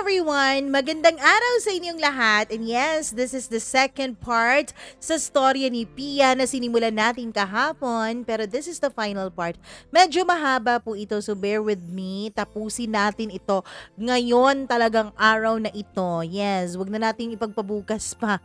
everyone! Magandang araw sa inyong lahat. And yes, this is the second part sa storya ni Pia na sinimulan natin kahapon. Pero this is the final part. Medyo mahaba po ito, so bear with me. Tapusin natin ito ngayon talagang araw na ito. Yes, wag na nating ipagpabukas pa.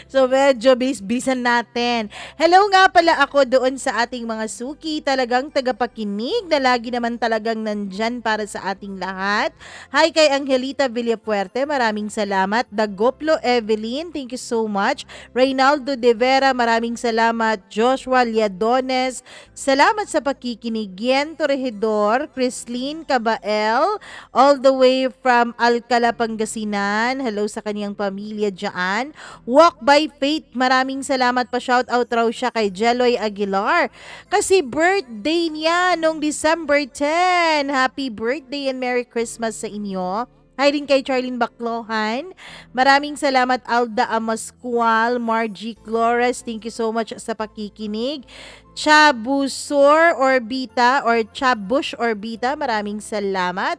So medyo bilis-bilisan natin. Hello nga pala ako doon sa ating mga suki, talagang tagapakinig na lagi naman talagang nandyan para sa ating lahat. Hi kay Angelita Villapuerte, maraming salamat. Dagoplo Evelyn, thank you so much. Reynaldo De Vera, maraming salamat. Joshua Liadones, salamat sa pakikinig. Yen Torrejidor, Chrislyn Cabael, all the way from Alcala, Pangasinan. Hello sa kaniyang pamilya dyan. Walk by Faith, maraming salamat pa. Shout out raw siya kay Jeloy Aguilar kasi birthday niya nung December 10. Happy birthday and Merry Christmas sa inyo. Hi din kay Charlene Baclohan. Maraming salamat Alda Amascual, Margie Flores. Thank you so much sa pakikinig. Chabusor Orbita or Chabush Orbita, maraming salamat.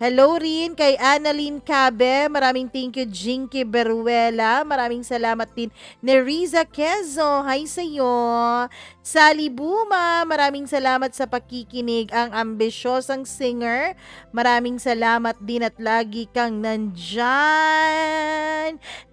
Hello rin kay Annalyn Cabe, maraming thank you. Jinky Beruela, maraming salamat din. Neriza Quezo, hi sa iyo. Sally Buma, maraming salamat sa pakikinig. Ang ambisyosang singer, maraming salamat din at lagi kang nandyan.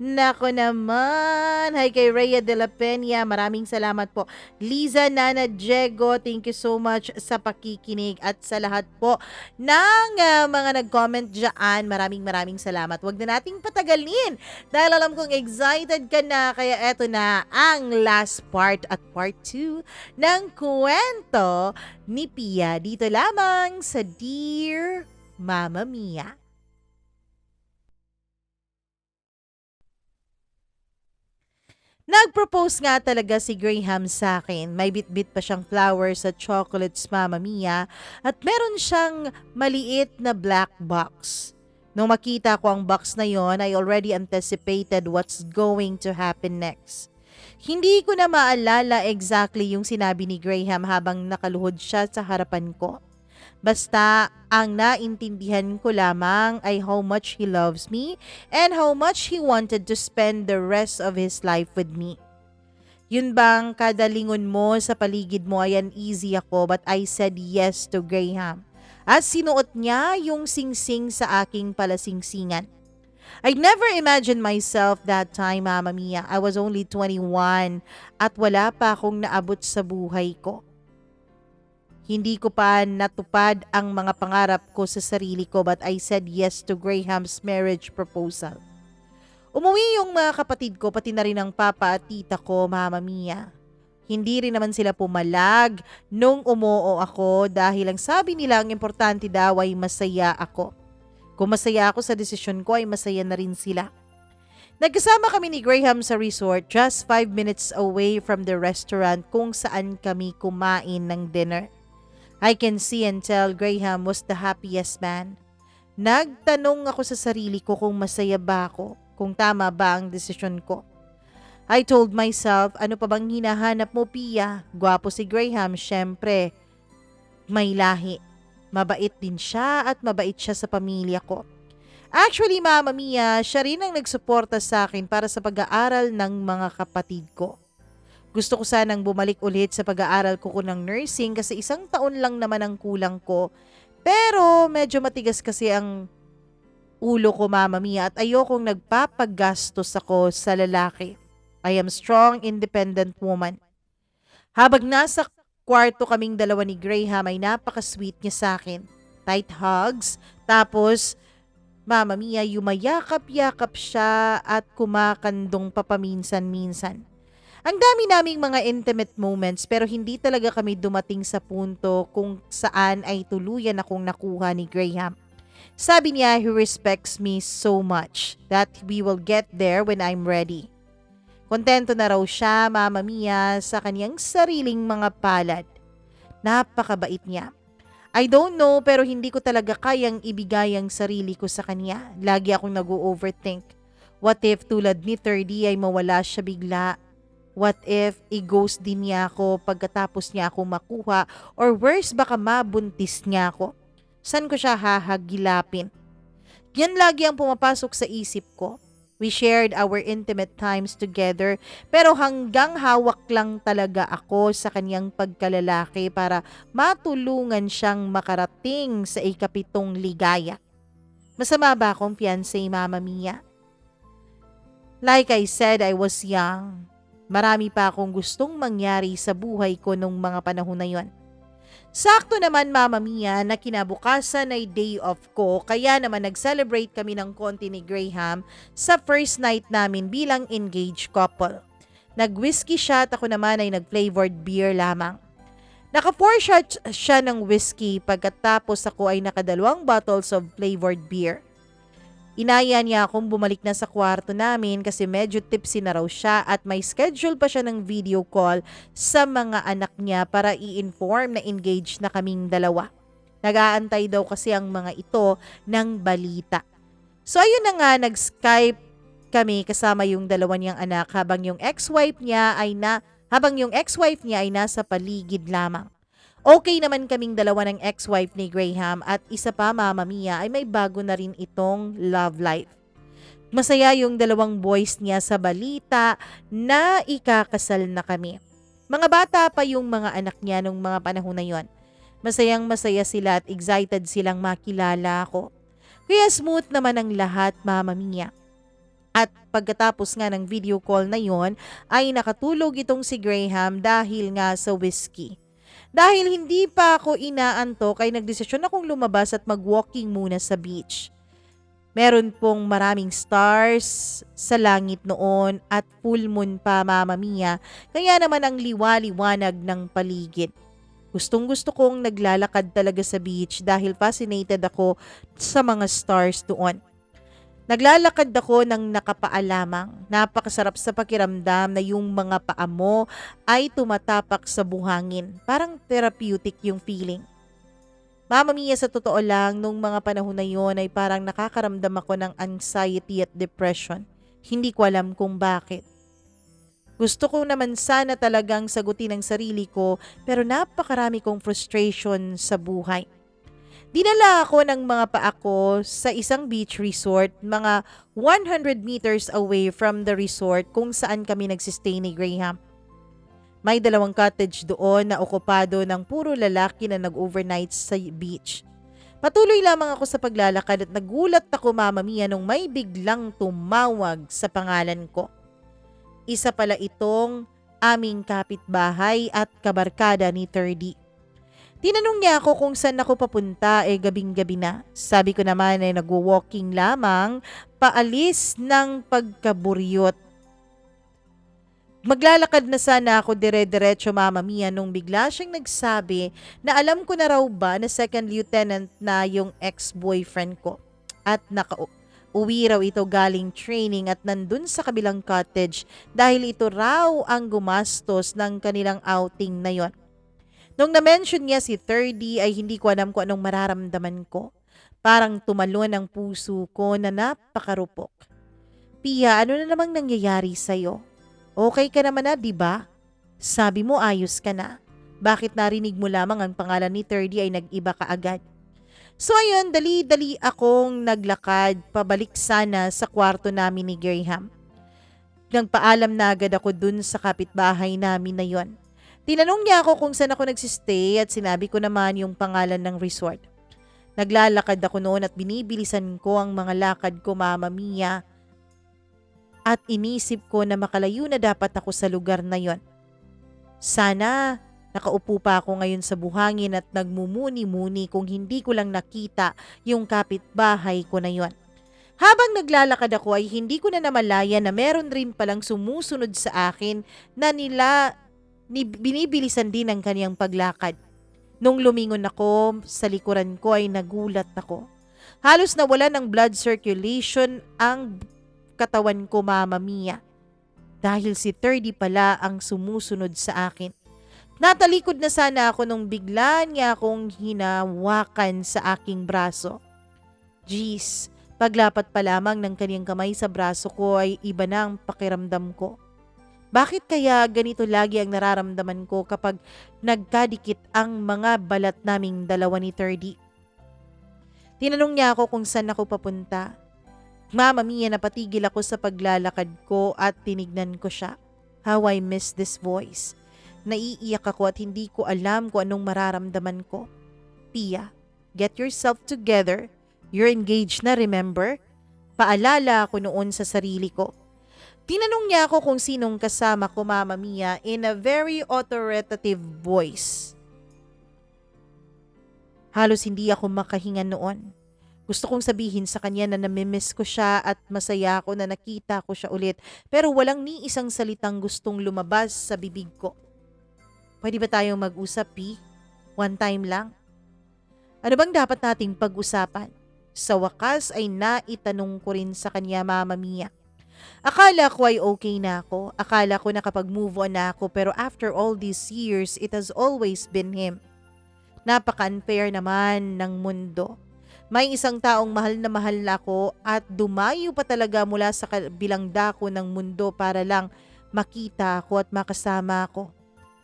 Nako naman. Hi kay Rhea de la Peña, maraming salamat po. Liza Nana Diego, thank you so much sa pakikinig at sa lahat po ng mga nag-comment dyan. Maraming salamat. Huwag na nating patagalin dahil alam kong excited ka na, kaya eto na ang last part at part 2 ng kwento ni Pia dito lamang sa Dear Mama Mia. Nag-propose nga talaga si Graham sa akin. May bit-bit pa siyang flowers at chocolates, Mama Mia, at meron siyang maliit na black box. Nung makita ko ang box na yon, I already anticipated what's going to happen next. Hindi ko na maalala exactly yung sinabi ni Graham habang nakaluhod siya sa harapan ko. Basta ang naintindihan ko lamang ay how much he loves me and how much he wanted to spend the rest of his life with me. Yun bang kada lingon mo sa paligid mo ay uneasy ako, but I said yes to Graham. At sinuot niya yung singsing sa aking palasingsingan. I never imagined myself that time, Mama Mia. I was only 21 at wala pa akong naabot sa buhay ko. Hindi ko pa natupad ang mga pangarap ko sa sarili ko, but I said yes to Graham's marriage proposal. Umuwi yung mga kapatid ko, pati na rin ang papa at tita ko, Mama Mia. Hindi rin naman sila pumalag nung umuo ako dahil ang sabi nila ang importante daw ay masaya ako. Kung masaya ako sa desisyon ko ay masaya na rin sila. Nagkasama kami ni Graham sa resort just 5 minutes away from the restaurant kung saan kami kumain ng dinner. I can see and tell Graham was the happiest man. Nagtanong ako sa sarili ko kung masaya ba ako, kung tama ba ang desisyon ko. I told myself, ano pa bang hinahanap mo, Pia? Gwapo si Graham, syempre. May lahi. Mabait din siya at mabait siya sa pamilya ko. Actually, Mama Mia, siya rin ang nagsuporta sa akin para sa pag-aaral ng mga kapatid ko. Gusto ko sanang bumalik ulit sa pag-aaral ko ng nursing kasi 1 taon lang naman ang kulang ko. Pero medyo matigas kasi ang ulo ko, Mama Mia, at ayokong nagpapagastos ako sa lalaki. I am strong, independent woman. Habang nasa kwarto kaming dalawa ni Graham ay napaka-sweet niya sa akin. Tight hugs, tapos Mama Mia, yumayakap-yakap siya at kumakandong papaminsan-minsan. Ang dami naming mga intimate moments pero hindi talaga kami dumating sa punto kung saan ay tuluyan akong nakuha ni Graham. Sabi niya he respects me so much that we will get there when I'm ready. Kontento na raw siya, Mama Mia, sa kaniyang sariling mga palad. Napakabait niya. I don't know pero hindi ko talaga kayang ibigay ang sarili ko sa kanya. Lagi akong nag-overthink. What if tulad ni 30 ay mawala siya bigla? What if i-ghost din niya ako pagkatapos niya ako makuha, or worse baka mabuntis niya ako? San ko siya hahagilapin? Yan lagi ang pumapasok sa isip ko. We shared our intimate times together pero hanggang hawak lang talaga ako sa kanyang pagkalalaki para matulungan siyang makarating sa ikapitong ligaya. Masama ba akong fiancé, Mama Mia? Like I said, I was young. Marami pa akong gustong mangyari sa buhay ko nung mga panahon na yon. Sakto naman, Mama Mia, na kinabukasan ay day off ko kaya naman nag-celebrate kami ng konti ni Graham sa first night namin bilang engaged couple. Nag-whiskey shot, ako naman ay nag-flavored beer lamang. Naka 4 shots siya ng whiskey pagkatapos ako ay naka2 bottles of flavored beer. Inaya niya akong bumalik na sa kwarto namin kasi medyo tipsy na raw siya at may schedule pa siya ng video call sa mga anak niya para i-inform na engaged na kaming dalawa. Nag-aantay daw kasi ang mga ito ng balita. So ayun na nga, nag-Skype kami kasama yung dalawa niyang anak habang yung ex-wife niya ay nasa paligid lamang. Okay naman kaming dalawa ng ex-wife ni Graham at isa pa, Mama Mia, ay may bago na rin itong love life. Masaya yung dalawang boys niya sa balita na ikakasal na kami. Mga bata pa yung mga anak niya nung mga panahon na yon. Masayang masaya sila at excited silang makilala ako. Kaya smooth naman ang lahat, Mama Mia. At pagkatapos nga ng video call na yon ay nakatulog itong si Graham dahil nga sa whiskey. Dahil hindi pa ako inaantok ay nagdesisyon akong lumabas at mag-walking muna sa beach. Meron pong maraming stars sa langit noon at full moon pa, Mama Mia, kaya naman ang liwa-liwanag ng paligid. Gustong-gusto kong naglalakad talaga sa beach dahil fascinated ako sa mga stars doon. Naglalakad ako ng nakapaa lamang. Napakasarap sa pakiramdam na yung mga paa mo ay tumatapak sa buhangin. Parang therapeutic yung feeling. Mama Mia, sa totoo lang, nung mga panahon na yon ay parang nakakaramdam ako ng anxiety at depression. Hindi ko alam kung bakit. Gusto ko naman sana talagang sagutin ang sarili ko pero napakarami kong frustration sa buhay. Dinala ako ng mga paa ko sa isang beach resort, mga 100 meters away from the resort kung saan kami nagsistay ni Graham. May 2 cottage doon na okupado ng puro lalaki na nag-overnight sa beach. Patuloy lamang ako sa paglalakad at nagulat ako, Mama Mia, nung may biglang tumawag sa pangalan ko. Isa pala itong aming kapitbahay at kabarkada ni 30. Tinanong niya ako kung saan ako papunta, gabing-gabi na. Sabi ko naman ay nagwo-walking lamang, paalis ng pagkaburyot. Maglalakad na sana ako dire-diretso, Mama Mia, nung bigla siyang nagsabi na alam ko na raw ba na second lieutenant na yung ex-boyfriend ko. At uwi raw ito galing training at nandun sa kabilang cottage dahil ito raw ang gumastos ng kanilang outing na yon. Nung na-mention niya si 30 ay hindi ko alam kung anong mararamdaman ko. Parang tumalon ang puso ko na napakarupok. Pia, ano na namang nangyayari sa'yo? Okay ka naman na, di ba? Sabi mo ayos ka na. Bakit narinig mo lamang ang pangalan ni 30 ay nag-iba ka agad? So ayun, dali-dali akong naglakad pabalik sana sa kwarto namin ni Graham. Nagpaalam na agad ako dun sa kapitbahay namin na yon. Tinanong niya ako kung saan ako nagsistay at sinabi ko naman yung pangalan ng resort. Naglalakad ako noon at binibilisan ko ang mga lakad ko, Mama Mia. At inisip ko na makalayo na dapat ako sa lugar na yon. Sana nakaupo pa ako ngayon sa buhangin at nagmumuni-muni kung hindi ko lang nakita yung kapitbahay ko na yon. Habang naglalakad ako ay hindi ko na namalaya na meron rin palang sumusunod sa akin na binibilisan din ang kaniyang paglakad. Nung lumingon ako, sa likuran ko ay nagulat ako. Halos nawala ng blood circulation ang katawan ko, Mama Mia. Dahil si 30 pala ang sumusunod sa akin. Natalikod na sana ako nung bigla niya akong hinawakan sa aking braso. Jeez, paglapat pa lamang ng kaniyang kamay sa braso ko ay iba na ang pakiramdam ko. Bakit kaya ganito lagi ang nararamdaman ko kapag nagkadikit ang mga balat naming dalawa ni 30? Tinanong niya ako kung saan ako papunta. Mama Mia, napatigil ako sa paglalakad ko at tinignan ko siya. How I miss this voice. Naiiyak ako at hindi ko alam kung anong mararamdaman ko. Pia, get yourself together. You're engaged na, remember? Paalala ako noon sa sarili ko. Tinanong niya ako kung sinong kasama ko, Mama Mia, in a very authoritative voice. Halos hindi ako makahinga noon. Gusto kong sabihin sa kanya na namimiss ko siya at masaya ako na nakita ko siya ulit, pero walang ni isang salitang gustong lumabas sa bibig ko. Pwede ba tayong mag-usap, P? One time lang? Ano bang dapat nating pag-usapan? Sa wakas ay naitanong ko rin sa kanya, Mama Mia. Akala ko ay okay na ako. Akala ko nakapag-move on na ako, pero after all these years, it has always been him. Napaka-unfair naman ng mundo. May isang taong mahal na ako at dumayo pa talaga mula sa kabilang dako ng mundo para lang makita ako at makasama ako.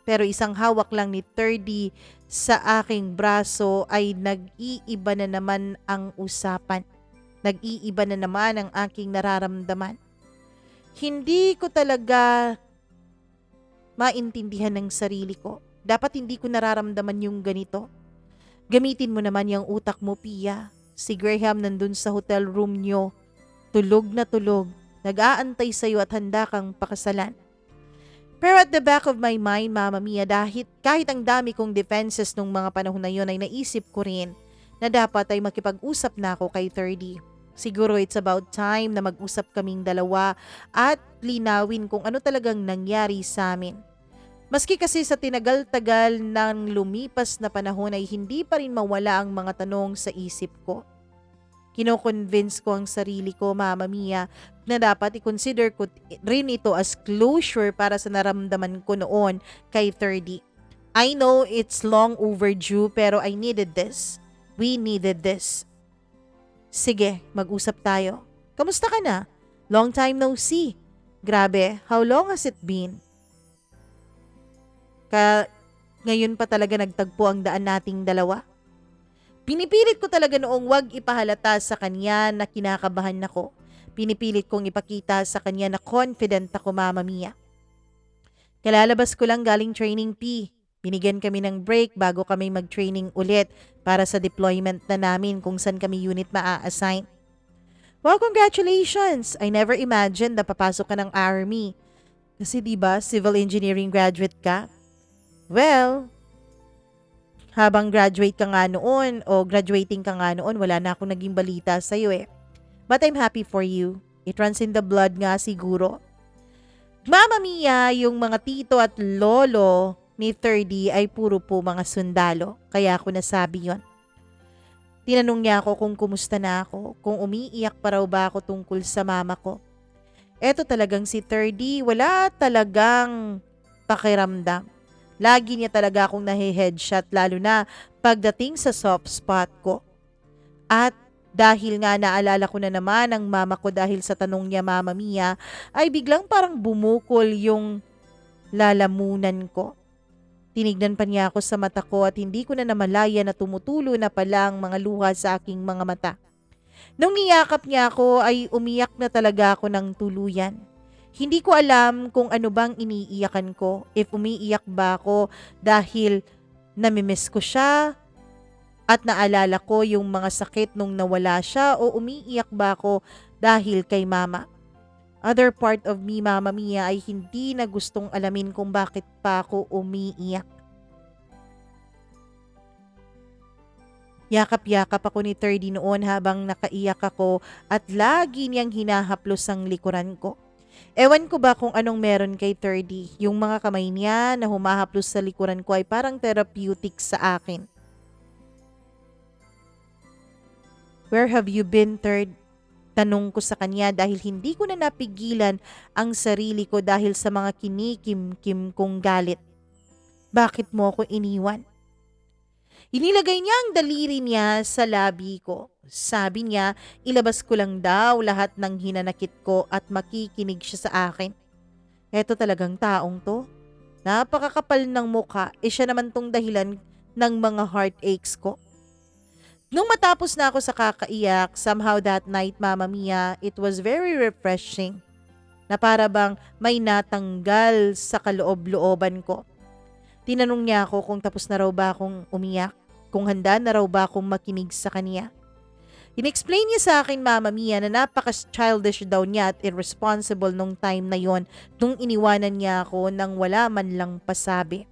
Pero isang hawak lang ni 30 sa aking braso ay nag-iiba na naman ang usapan. Nag-iiba na naman ang aking nararamdaman. Hindi ko talaga maintindihan ng sarili ko. Dapat hindi ko nararamdaman yung ganito. Gamitin mo naman yung utak mo, Pia. Si Graham nandun sa hotel room nyo. Tulog na tulog. Nag-aantay sa'yo at handa kang pakasalan. Pero at the back of my mind, Mama Mia, kahit ang dami kong defenses nung mga panahon na yun ay naisip ko rin na dapat ay makipag-usap na ako kay 30. Siguro it's about time na mag-usap kaming dalawa at linawin kung ano talagang nangyari sa amin. Maski kasi sa tinagal-tagal ng lumipas na panahon ay hindi pa rin mawala ang mga tanong sa isip ko. Kino-convince ko ang sarili ko, Mama Mia, na dapat i-consider ko rin ito as closure para sa naramdaman ko noon kay 30. I know it's long overdue pero I needed this. We needed this. Sige, mag-usap tayo. Kamusta ka na? Long time no see. Grabe, how long has it been? Ngayon pa talaga nagtagpo ang daan nating dalawa. Pinipilit ko talaga noong wag ipahalata sa kanya na kinakabahan ako. Pinipilit kong ipakita sa kanya na confident ako, Mama Mia. Kalalabas ko lang galing training, P. Binigyan kami ng break bago kami mag-training ulit para sa deployment na namin kung saan kami unit maa-assign. Wow, congratulations! I never imagined na papasok ka ng army. Kasi diba, civil engineering graduate ka? Well, habang graduate ka nga noon o graduating ka nga noon, wala na akong naging balita sa'yo eh. But I'm happy for you. It runs in the blood nga siguro. Mama Mia, yung mga tito at lolo ni 30 ay puro po mga sundalo. Kaya ako nasabi yon. Tinanong niya ako kung kumusta na ako, kung umiiyak pa raw ba ako tungkol sa mama ko. Eto talagang si 30, wala talagang pakiramdam. Lagi niya talaga akong nahe-headshot lalo na pagdating sa soft spot ko. At dahil nga naalala ko na naman ang mama ko dahil sa tanong niya, Mama Mia, ay biglang parang bumukol yung lalamunan ko. Tinignan pa niya ako sa mata ko at hindi ko na namalaya na tumutulo na palang mga luha sa aking mga mata. Nung niyakap niya ako ay umiyak na talaga ako ng tuluyan. Hindi ko alam kung ano bang iniiyakan ko. If umiiyak ba ako dahil namimiss ko siya at naalala ko yung mga sakit nung nawala siya o umiiyak ba ako dahil kay mama. Other part of me, Mama Mia, ay hindi na gustong alamin kung bakit pa ako umiiyak. Yakap-yakap ako ni 30 noon habang nakaiyak ako at lagi niyang hinahaplos ang likuran ko. Ewan ko ba kung anong meron kay 30. Yung mga kamay niya na humahaplos sa likuran ko ay parang therapeutic sa akin. Where have you been, Third? Tanong ko sa kanya dahil hindi ko na napigilan ang sarili ko dahil sa mga kinikim-kim kong galit. Bakit mo ako iniwan? Inilagay niya ang daliri niya sa labi ko. Sabi niya, ilabas ko lang daw lahat ng hinanakit ko at makikinig siya sa akin. Eto talagang taong to. Napakakapal ng mukha, siya naman tong dahilan ng mga heartaches ko. Nung matapos na ako sa kakaiyak, somehow that night, Mama Mia, it was very refreshing. Na para bang may natanggal sa kaloob-looban ko. Tinanong niya ako kung tapos na raw ba akong umiyak, kung handa na raw ba akong makinig sa kanya. In-explain niya sa akin, Mama Mia, na napaka-childish daw niya at irresponsible nung time na yon nung iniwanan niya ako nang wala man lang pasabi.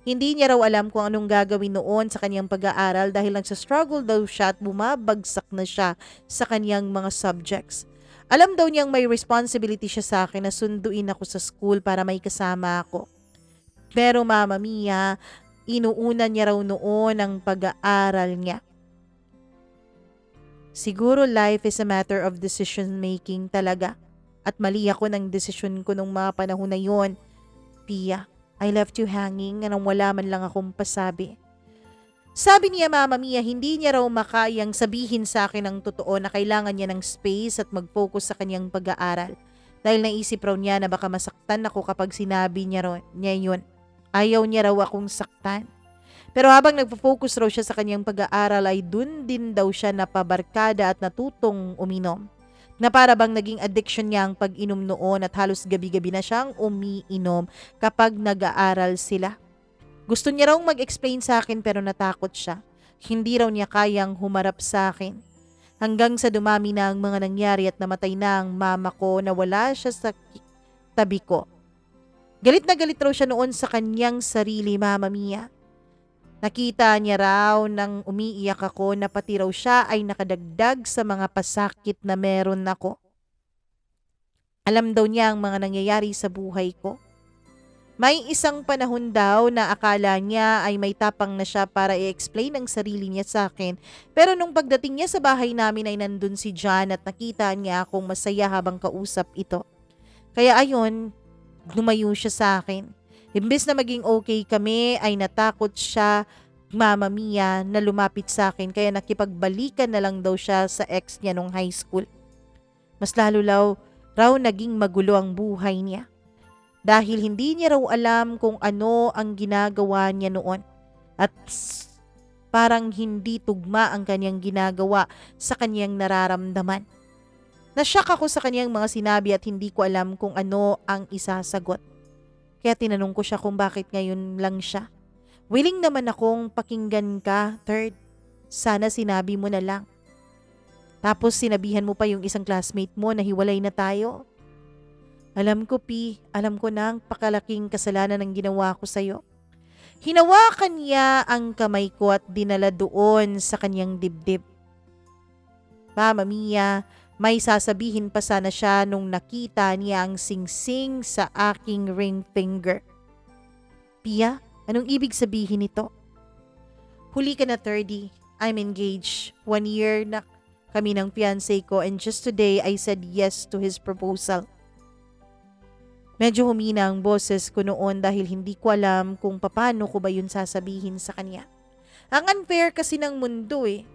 Hindi niya raw alam kung anong gagawin noon sa kanyang pag-aaral dahil nagsa-struggle daw siya at bumabagsak na siya sa kanyang mga subjects. Alam daw niyang may responsibility siya sa akin na sunduin ako sa school para may kasama ako. Pero Mama Mia, inuuna niya raw noon ang pag-aaral niya. Siguro life is a matter of decision making talaga. At mali ako ng desisyon ko nung mga panahon na yon, Pia. I left you hanging nang wala man lang akong pasabi. Sabi niya, Mama Mia, hindi niya raw makayang sabihin sa akin ang totoo na kailangan niya ng space at mag-focus sa kanyang pag-aaral. Dahil naisip raw niya na baka masaktan ako kapag sinabi niya yun. Ayaw niya raw akong saktan. Pero habang nagpo-focus raw siya sa kanyang pag-aaral ay dun din daw siya napabarkada at natutong uminom. Na para bang naging addiction niya ang pag-inom noon at halos gabi-gabi na siyang umiinom kapag nag-aaral sila. Gusto niya raw mag-explain sa akin pero natakot siya. Hindi raw niya kayang humarap sa akin. Hanggang sa dumami na ang mga nangyari at namatay na ang mama ko na wala siya sa tabi ko. Galit na galit raw siya noon sa kanyang sarili, Mama Mia. Nakita niya raw nang umiiyak ako na pati raw siya ay nakadagdag sa mga pasakit na meron ako. Alam daw niya ang mga nangyayari sa buhay ko. May isang panahon daw na akala niya ay may tapang na siya para i-explain ang sarili niya sa akin. Pero nung pagdating niya sa bahay namin ay nandun si John at nakita niya akong masaya habang kausap ito. Kaya ayon, lumayo siya sa akin. Imbes na maging okay kami ay natakot siya, Mama Mia, na lumapit sa akin kaya nakipagbalikan na lang daw siya sa ex niya nung high school. Mas lalo raw naging magulo ang buhay niya. Dahil hindi niya raw alam kung ano ang ginagawa niya noon. At parang hindi tugma ang kanyang ginagawa sa kanyang nararamdaman. Nashock ako sa kanyang mga sinabi at hindi ko alam kung ano ang isasagot. Kaya tinanong ko siya kung bakit ngayon lang siya. Willing naman akong pakinggan ka, third. Sana sinabi mo na lang. Tapos sinabihan mo pa yung isang classmate mo na hiwalay na tayo. Alam ko, Pi. Alam ko na ang pakalaking kasalanan ng ginawa ko sa'yo. Hinawakan niya ang kamay ko at dinala doon sa kanyang dibdib. Mama Mia, may sasabihin pa sana siya nung nakita niya ang singsing sa aking ring finger. Pia, anong ibig sabihin nito? Huli ka na 30. I'm engaged. 1 year na kami ng fiancé ko and just today I said yes to his proposal. Medyo humina ang boses ko noon dahil hindi ko alam kung paano ko ba yun sasabihin sa kanya. Ang unfair kasi ng mundo eh.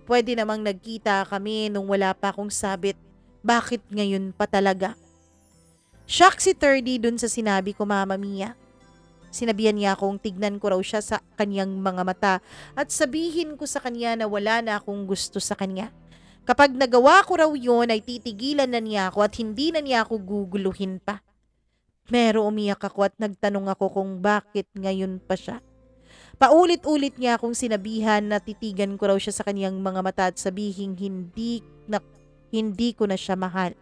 Pwede namang nagkita kami nung wala pa akong sabit. Bakit ngayon pa talaga? Shock si 30 dun sa sinabi ko, Mama Mia. Sinabihan niya akong tignan ko raw siya sa kanyang mga mata at sabihin ko sa kanya na wala na akong gusto sa kanya. Kapag nagawa ko raw yun ay titigilan na niya ako at hindi na niya ako guguluhin pa. Pero umiyak ako at nagtanong ako kung bakit ngayon pa siya. Paulit-ulit niya akong sinabihan na titigan ko raw siya sa kanyang mga mata at sabihin hindi ko na siya mahal.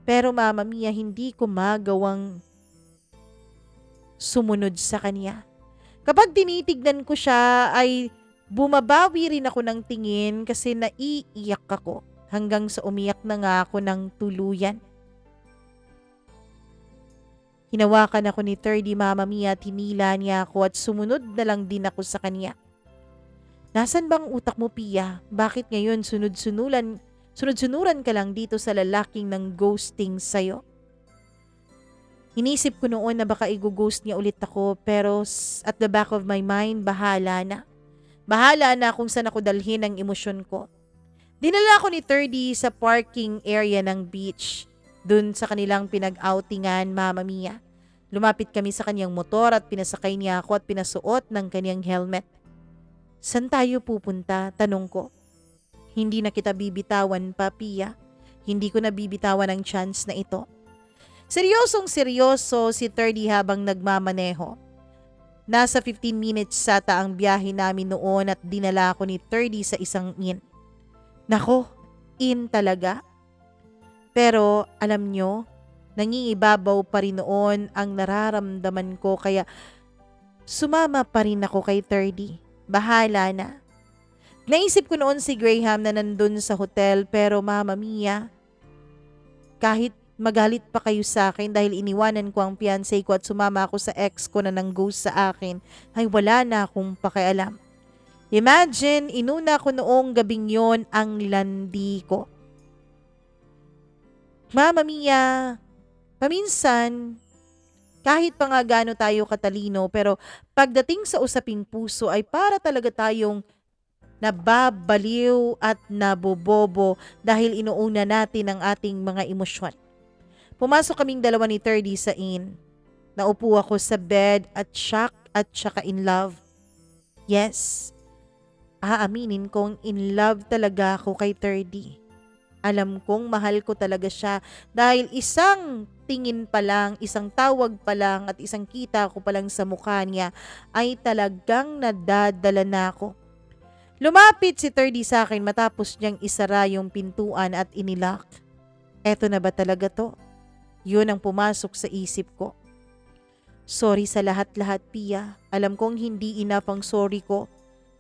Pero Mama Mia, hindi ko magawang sumunod sa kanya. Kapag tinitignan ko siya ay bumabawi rin ako ng tingin kasi naiiyak ako hanggang sa umiyak na nga ako ng tuluyan. Hinawakan ako ni 30, Mama Mia, at hinila niya ako at sumunod na lang din ako sa kanya. Nasaan bang utak mo, Pia? Bakit ngayon sunod-sunuran ka lang dito sa lalaking ng ghosting sa'yo? Inisip ko noon na baka i-ghost niya ulit ako pero at the back of my mind, bahala na. Bahala na kung saan ako dalhin ang emosyon ko. Dinala ako ni 30 sa parking area ng beach. Dun sa kanilang pinag-outingan, Mama Mia. Lumapit kami sa kanyang motor at pinasakay niya ako at pinasuot ng kanyang helmet. Saan tayo pupunta? Tanong ko. Hindi na kita bibitawan pa, Pia. Hindi ko na bibitawan ang chance na ito. Seryosong seryoso si 30 habang nagmamaneho. Nasa 15 minutes sata ang biyahe namin noon at dinala ko ni 30 sa isang inn. Nako, inn talaga? Pero alam nyo, nangingibabaw pa rin noon ang nararamdaman ko kaya sumama pa rin ako kay 30. Bahala na. Naisip ko noon si Graham na nandun sa hotel pero Mama Mia, kahit magalit pa kayo sa akin dahil iniwanan ko ang fiancé ko at sumama ako sa ex ko na nang-ghost sa akin, ay wala na akong pakialam. Imagine, inuna ko noong gabing yon ang landi ko. Mama Mia, paminsan, kahit pa nga gaano tayo katalino pero pagdating sa usaping puso ay para talaga tayong nababaliw at nabobobo dahil inuuna natin ang ating mga emosyon. Pumasok kaming dalawa ni 30 sa inn. Naupo ako sa bed at shock at saka in love. Yes, aaminin kong in love talaga ako kay 30. Alam kong mahal ko talaga siya dahil isang tingin pa lang, isang tawag pa lang at isang kita ko pa lang sa mukha niya ay talagang nadadala na ako. Lumapit si 30 sa akin matapos niyang isara yung pintuan at inilock. Eto na ba talaga to? Yun ang pumasok sa isip ko. Sorry sa lahat-lahat, Pia. Alam kong hindi enough ang sorry ko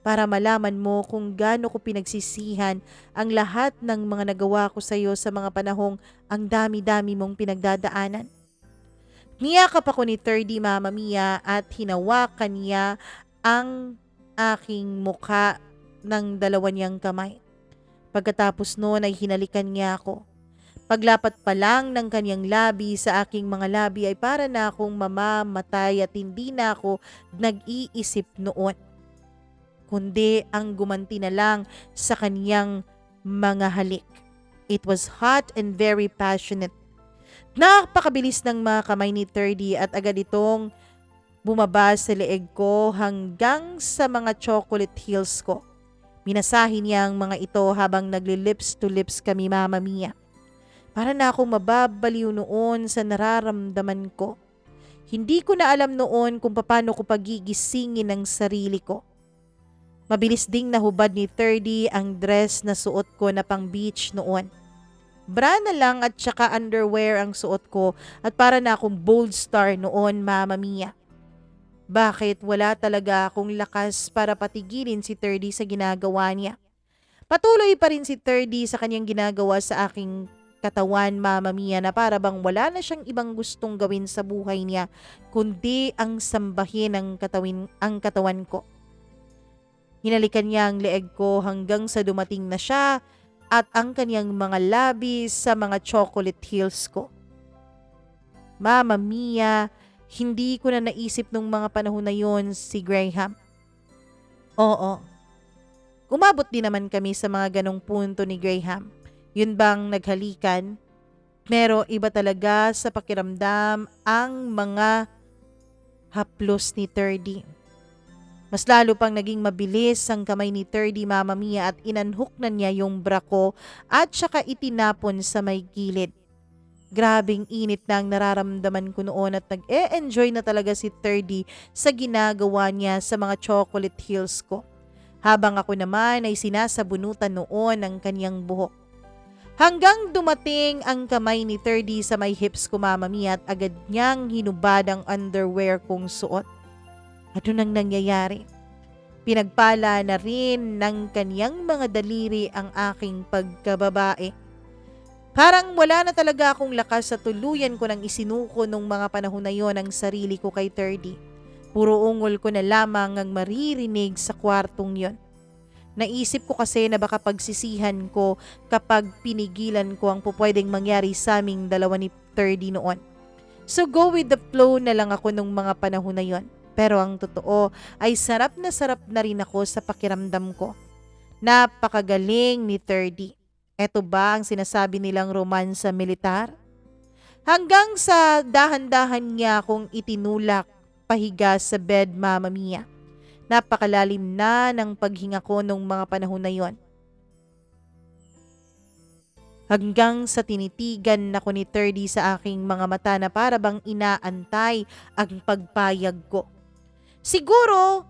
para malaman mo kung gaano ko pinagsisihan ang lahat ng mga nagawa ko sa iyo sa mga panahong ang dami-dami mong pinagdadaanan. Niyakap ako ni 30 Mama Mia at hinawakan niya ang aking mukha ng dalawa niyang kamay. Pagkatapos noon ay hinalikan niya ako. Paglapat pa lang ng kanyang labi sa aking mga labi ay para na akong mamamatay at hindi na ako nag-iisip noon, kundi ang gumanti na lang sa kanyang mga halik. It was hot and very passionate. Napakabilis ng mga kamay ni 30 at agad itong bumaba sa leeg ko hanggang sa mga chocolate heels ko. Minasahin niya ang mga ito habang nagli-lips to lips kami, Mama Mia. Para na akong mababaliw noon sa nararamdaman ko. Hindi ko na alam noon kung paano ko pagigisingin ang sarili ko. Mabilis ding nahubad ni 30 ang dress na suot ko na pang beach noon. Bra na lang at saka underwear ang suot ko at para na akong bold star noon, Mama Mia. Bakit wala talaga akong lakas para patigilin si 30 sa ginagawa niya? Patuloy pa rin si 30 sa kanyang ginagawa sa aking katawan, Mama Mia, na para bang wala na siyang ibang gustong gawin sa buhay niya kundi ang sambahin ang katawan ko. Hinalikan niya ang leeg ko hanggang sa dumating na siya at ang kanyang mga labi sa mga chocolate heels ko. Mama Mia, hindi ko na naisip nung mga panahon na yon si Graham. Oo, umabot din naman kami sa mga ganong punto ni Graham. Yun bang naghalikan? Pero iba talaga sa pakiramdam ang mga haplos ni 30. Mas lalo pang naging mabilis ang kamay ni 30, Mama Mia, at inanhook na niya yung bra ko at saka itinapon sa may gilid. Grabing init na ang nararamdaman ko noon at nag-e-enjoy na talaga si 30 sa ginagawa niya sa mga chocolate heels ko. Habang ako naman ay sinasabunutan noon ng kanyang buhok. Hanggang dumating ang kamay ni 30 sa may hips ko, Mama Mia, at agad niyang hinubad ang underwear kong suot. Ano nang nangyayari? Pinagpala na rin ng kanyang mga daliri ang aking pagkababae. Parang wala na talaga akong lakas sa tuluyan ko nang isinuko nung mga panahon na yon ang sarili ko kay 30. Puro ungol ko na lamang ang maririnig sa kwartong yon. Naisip ko kasi na baka pagsisihan ko kapag pinigilan ko ang pupwedeng mangyari sa aming dalawa ni 30 noon. So go with the flow na lang ako nung mga panahon na yon. Pero ang totoo ay sarap na rin ako sa pakiramdam ko. Napakagaling ni 30. Eto ba ang sinasabi nilang romansa militar? Hanggang sa dahan-dahan niya akong itinulak pahiga sa bed, Mama Mia. Napakalalim na ng paghinga ko nung mga panahon na yon. Hanggang sa tinitigan ako ni 30 sa aking mga mata na para bang inaantay ang pagpayag ko. Siguro,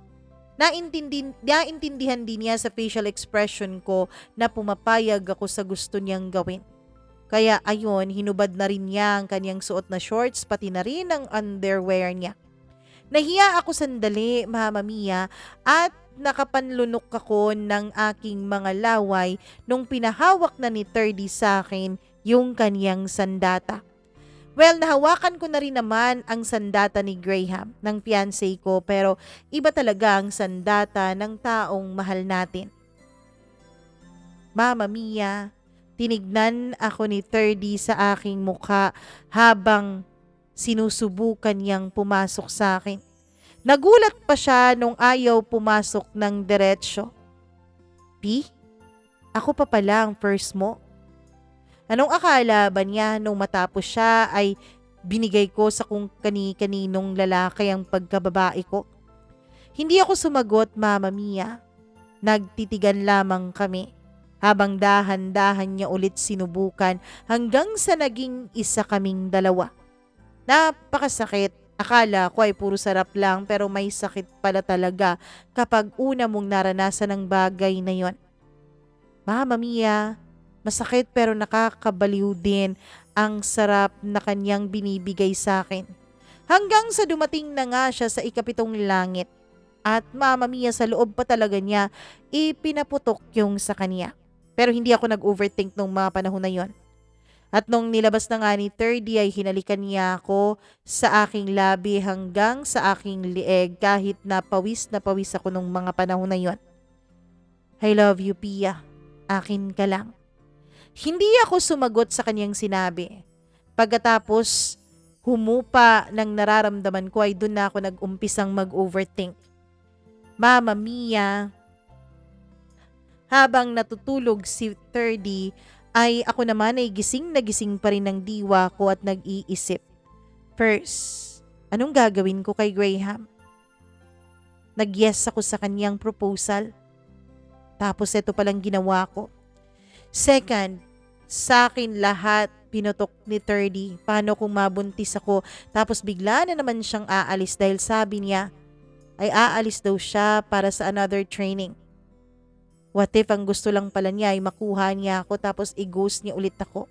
naintindihan din niya sa facial expression ko na pumapayag ako sa gusto niyang gawin. Kaya ayon, hinubad na rin niya ang kanyang suot na shorts pati na rin ang underwear niya. Nahiya ako sandali, Mama Mia, at nakapanlunok ako ng aking mga laway nung pinahawak na ni 30 sa akin yung kaniyang sandata. Well, nahawakan ko na rin naman ang sandata ni Graham, ng fiancé ko, pero iba talaga ang sandata ng taong mahal natin. Mama Mia, tinignan ako ni 30 sa aking mukha habang sinusubukan niyang pumasok sa akin. Nagulat pa siya nung ayaw pumasok ng diretsyo. P, ako pa pala ang first mo. Anong akala ba niya nung matapos siya ay binigay ko sa kung kani-kaninong lalaki ang pagkababae ko? Hindi ako sumagot, Mama Mia. Nagtitigan lamang kami habang dahan-dahan niya ulit sinubukan hanggang sa naging isa kaming dalawa. Napakasakit. Akala ko ay puro sarap lang pero may sakit pala talaga kapag una mong naranasan ang bagay na yon. Mama Mia, masakit pero nakakabaliw din ang sarap na kanyang binibigay sa akin. Hanggang sa dumating na nga siya sa ikapitong langit at Mama Mia, sa loob pa talaga niya ipinaputok yung sa kanya. Pero hindi ako nag-overthink nung mga panahon na yon. At nung nilabas na nga ni 30 ay hinalikan niya ako sa aking labi hanggang sa aking lieg kahit na pawis ako nung mga panahon na yon. I love you, Pia. Akin ka lang. Hindi ako sumagot sa kanyang sinabi. Pagkatapos humupa ng nararamdaman ko ay doon na ako nag-umpisang mag-overthink. Mama Mia, habang natutulog si 30 ay ako naman ay gising na gising pa rin ng diwa ko at nag-iisip. First, anong gagawin ko kay Graham? Nag-yes ako sa kanyang proposal. Tapos ito palang ginawa ko. Second, sa akin lahat pinutok ni 30. Paano kung mabuntis ako tapos bigla na naman siyang aalis dahil sabi niya ay aalis daw siya para sa another training. What if ang gusto lang pala niya ay makuha niya ako tapos i-ghost niya ulit ako?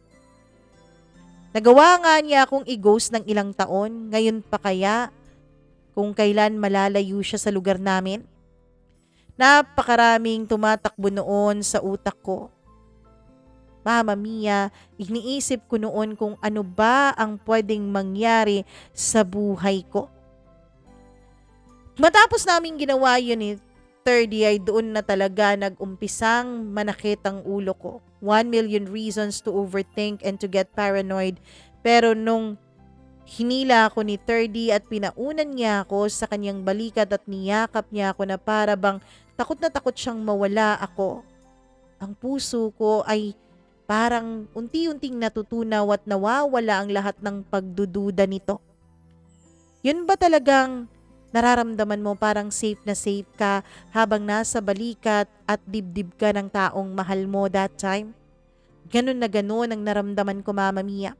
Nagawa nga niya akong i-ghost ng ilang taon, ngayon pa kaya kung kailan malalayo siya sa lugar namin? Napakaraming tumatakbo noon sa utak ko. Mama Mia, iniisip ko noon kung ano ba ang pwedeng mangyari sa buhay ko. Matapos naming ginawa yun 30 ay doon na talaga nag-umpisang manakit ang ulo ko. 1 million reasons to overthink and to get paranoid. Pero nung hinila ako ni 30 at pinaunan niya ako sa kanyang balikat at niyakap niya ako na para bang takot na takot siyang mawala ako. Ang puso ko ay parang unti-unting natutunaw at nawawala ang lahat ng pagdududa nito. Yun ba talagang nararamdaman mo parang safe na safe ka habang nasa balikat at dibdib ka ng taong mahal mo that time? Ganun na ganun ang naramdaman ko, Mama Mia.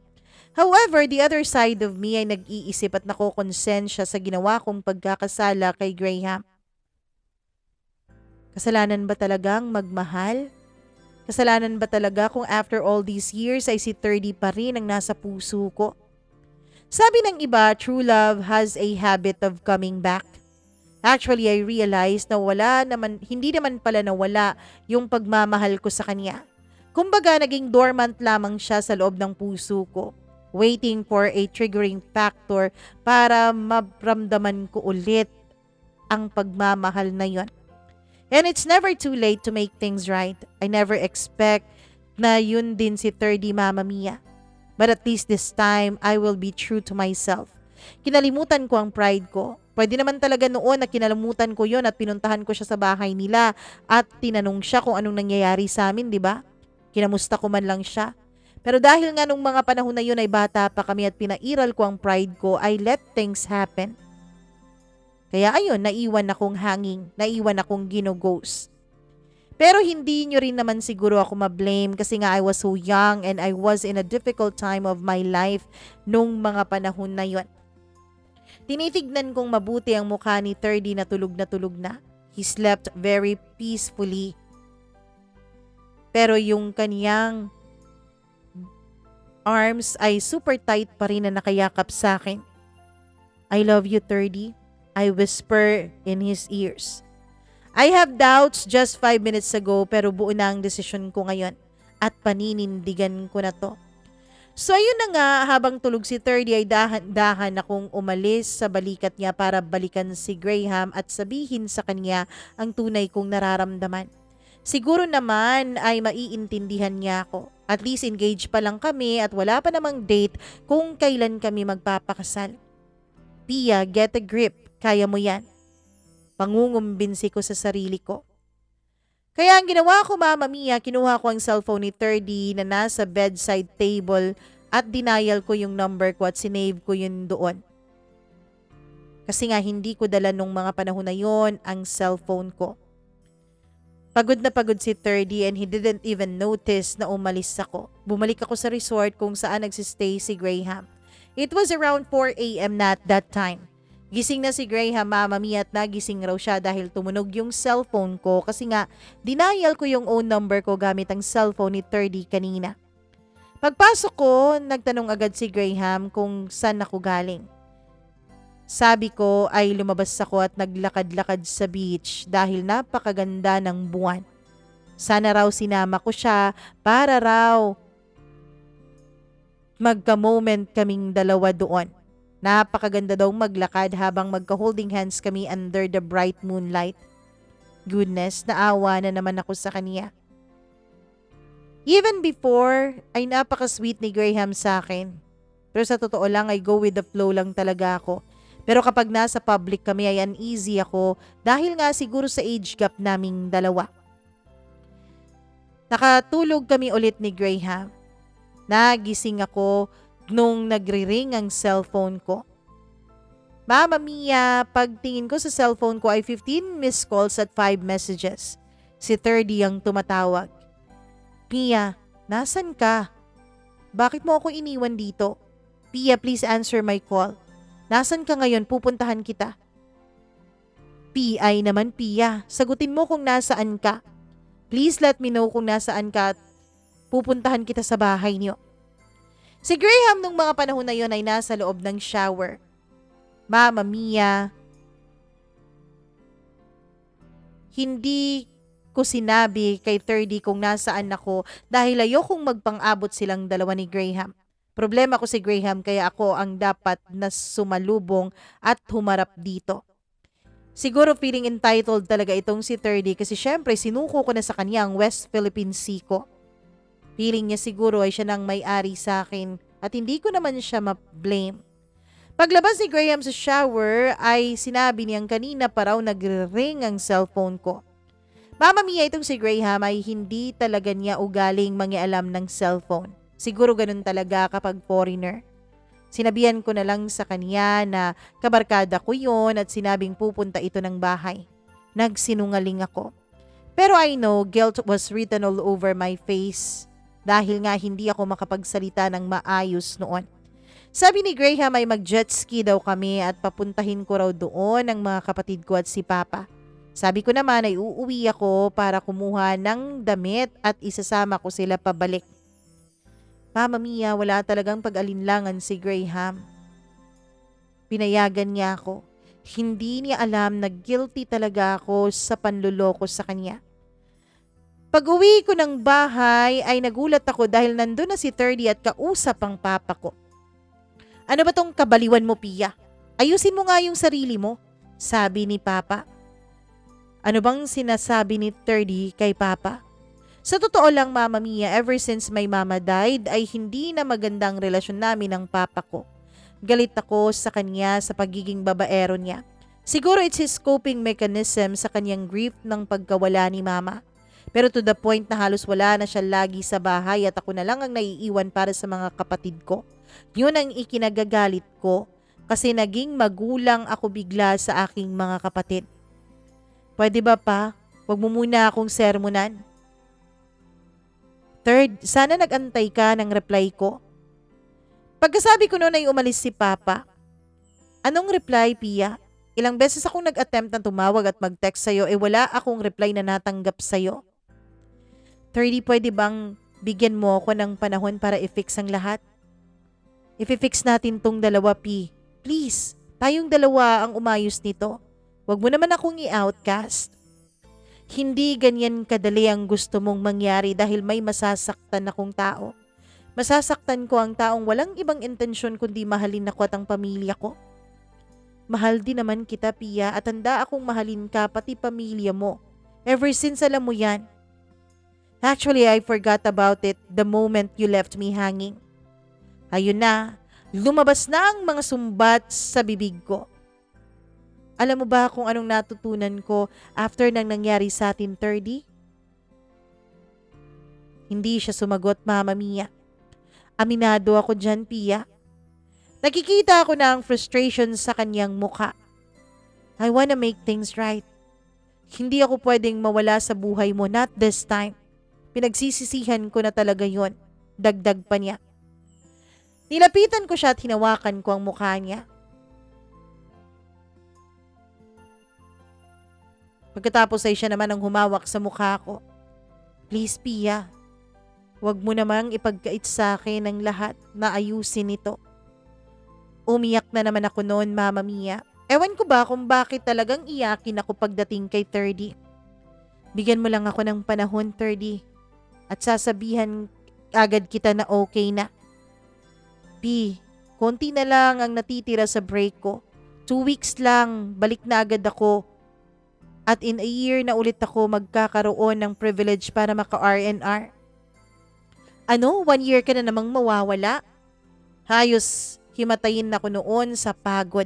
However, the other side of me ay nag-iisip at nakokonsensya sa ginawa kong pagkakasala kay Graham. Kasalanan ba talagang magmahal? Kasalanan ba talaga kung after all these years ay si 30 pa rin ang nasa puso ko? Sabi ng iba, true love has a habit of coming back. Actually, I realized na hindi naman pala nawala yung pagmamahal ko sa kanya. Kumbaga, naging dormant lamang siya sa loob ng puso ko, waiting for a triggering factor para maramdaman ko ulit ang pagmamahal na yon. And it's never too late to make things right. I never expect na yun din si 30, Mama Mia. But at least this time, I will be true to myself. Kinalimutan ko ang pride ko. Pwede naman talaga noon na kinalimutan ko yon at pinuntahan ko siya sa bahay nila at tinanong siya kung anong nangyayari sa amin, di ba? Kinamusta ko man lang siya. Pero dahil nga nung mga panahon na yun ay bata pa kami at pinairal ko ang pride ko, I let things happen. Kaya ayun, naiwan akong hanging, naiwan akong ginoghost. Pero hindi nyo rin naman siguro ako ma-blame kasi nga I was so young and I was in a difficult time of my life nung mga panahon na yon. Tinitignan kong mabuti ang mukha ni 30 na tulog na tulog na. He slept very peacefully. Pero yung kaniyang arms ay super tight pa rin na nakayakap sa akin. I love you, 30. I whisper in his ears. I have doubts just 5 minutes ago pero buo na ang desisyon ko ngayon at paninindigan ko na to. So ayun na nga, habang tulog si 30 ay dahan-dahan akong umalis sa balikat niya para balikan si Graham at sabihin sa kanya ang tunay kong nararamdaman. Siguro naman ay maiintindihan niya ako. At least engaged pa lang kami at wala pa namang date kung kailan kami magpapakasal. Pia, get a grip. Kaya mo yan. Pangungumbinsi ko sa sarili ko. Kaya ang ginawa ko, Mama Mia, kinuha ko ang cellphone ni 30 na nasa bedside table at denial ko yung number ko at sinave ko yun doon. Kasi nga hindi ko dala nung mga panahon na yon ang cellphone ko. Pagod na pagod si 30 and he didn't even notice na umalis ako. Bumalik ako sa resort kung saan nagsistay si Graham. It was around 4 a.m. na at that time. Gising na si Graham, Mama Mia, at nagising raw siya dahil tumunog yung cellphone ko kasi nga denial ko yung own number ko gamit ang cellphone ni 30 kanina. Pagpasok ko, nagtanong agad si Graham kung saan ako galing. Sabi ko ay lumabas ako at naglakad-lakad sa beach dahil napakaganda ng buwan. Sana raw sinama ko siya para raw magka-moment kaming dalawa doon. Napakaganda daw maglakad habang magka-holding hands kami under the bright moonlight. Goodness, naawa na naman ako sa kanya. Even before, ay napaka-sweet ni Graham sa akin. Pero sa totoo lang ay go with the flow lang talaga ako. Pero kapag nasa public kami ay uneasy ako dahil nga siguro sa age gap naming dalawa. Nakatulog kami ulit ni Graham. Nagising ako nung nagre-ring ang cellphone ko. Mama Mia, pagtingin ko sa cellphone ko ay 15 missed calls at 5 messages. Si 30 ang tumatawag. Pia, nasan ka? Bakit mo ako iniwan dito? Pia, please answer my call. Nasan ka ngayon? Pupuntahan kita. PI naman, Pia. Sagutin mo kung nasaan ka. Please let me know kung nasaan ka at pupuntahan kita sa bahay niyo. Si Graham nung mga panahon na yon ay nasa loob ng shower. Mama Mia, hindi ko sinabi kay 30 kung nasaan ako dahil ayokong magpang-abot silang dalawa ni Graham. Problema ko si Graham kaya ako ang dapat na sumalubong at humarap dito. Siguro feeling entitled talaga itong si 30 kasi syempre sinuko ko na sa kanya ang West Philippine Sea ko. Feeling niya siguro ay siya nang may-ari sa akin at hindi ko naman siya ma-blame. Paglabas ni Graham sa shower ay sinabi niyang kanina pa raw nagre-ring ang cellphone ko. Mama Mia, itong si Graham ay hindi talaga niya ugaling mangialam ng cellphone. Siguro ganun talaga kapag foreigner. Sinabihan ko na lang sa kanya na kabarkada ko yon at sinabing pupunta ito ng bahay. Nagsinungaling ako. Pero I know guilt was written all over my face. Dahil nga hindi ako makapagsalita ng maayos noon. Sabi ni Graham ay mag-jet ski daw kami at papuntahin ko raw doon ang mga kapatid ko at si Papa. Sabi ko naman ay uuwi ako para kumuha ng damit at isasama ko sila pabalik. Mama Mia, wala talagang pag-alinlangan si Graham. Pinayagan niya ako. Hindi niya alam na guilty talaga ako sa panluloko sa kanya. Pag-uwi ko ng bahay ay nagulat ako dahil nandun na si 30 at kausap ang papa ko. Ano ba tong kabaliwan mo, Pia? Ayusin mo nga yung sarili mo, sabi ni Papa. Ano bang sinasabi ni 30 kay Papa? Sa totoo lang, Mama Mia, ever since my mama died ay hindi na magandang relasyon namin ng Papa ko. Galit ako sa kanya sa pagiging babaero niya. Siguro it's his coping mechanism sa kanyang grief ng pagkawala ni Mama. Pero to the point na halos wala na siya lagi sa bahay at ako na lang ang naiiwan para sa mga kapatid ko. Yun ang ikinagagalit ko kasi naging magulang ako bigla sa aking mga kapatid. Pwede ba pa? Huwag mo muna akong sermonan. Third, sana nag-antay ka ng reply ko. Pagkasabi ko noon ay umalis si Papa. Anong reply, Pia? Ilang beses akong nag-attempt na tumawag at mag-text sa'yo wala akong reply na natanggap sa'yo. 30, pwede bang bigyan mo ako ng panahon para i-fix ang lahat? I-fix natin tong dalawa, P. Please, tayong dalawa ang umayos nito. Huwag mo naman akong i-outcast. Hindi ganyan kadali ang gusto mong mangyari dahil may masasaktan akong tao. Masasaktan ko ang taong walang ibang intensyon kundi mahalin ako at ang pamilya ko. Mahal din naman kita, Pia, at handa akong mahalin ka pati pamilya mo. Ever since alam mo yan. Actually, I forgot about it the moment you left me hanging. Ayun na, lumabas na ang mga sumbat sa bibig ko. Alam mo ba kung anong natutunan ko after nang nangyari sa atin, 30? Hindi siya sumagot, Mama Mia. Aminado ako dyan, Pia. Nakikita ako na ang frustration sa kanyang mukha. I wanna make things right. Hindi ako pwedeng mawala sa buhay mo, not this time. Pinagsisisihan ko na talaga yon. Dagdag pa niya. Nilapitan ko siya at hinawakan ko ang mukha niya. Pagkatapos ay siya naman ang humawak sa mukha ko. Please, Pia. Huwag mo namang ipagkait sa akin ang lahat na ayusin ito. Umiyak na naman ako noon, Mama Mia. Ewan ko ba kung bakit talagang iyakin ako pagdating kay 30. Bigyan mo lang ako ng panahon, 30. At sasabihan agad kita na okay na. P, konti na lang ang natitira sa break ko. 2 weeks lang, balik na agad ako. At in a year na ulit ako magkakaroon ng privilege para maka-RNR. Ano, 1 year ka na namang mawawala? Hayos, himatayin ako noon sa pagod.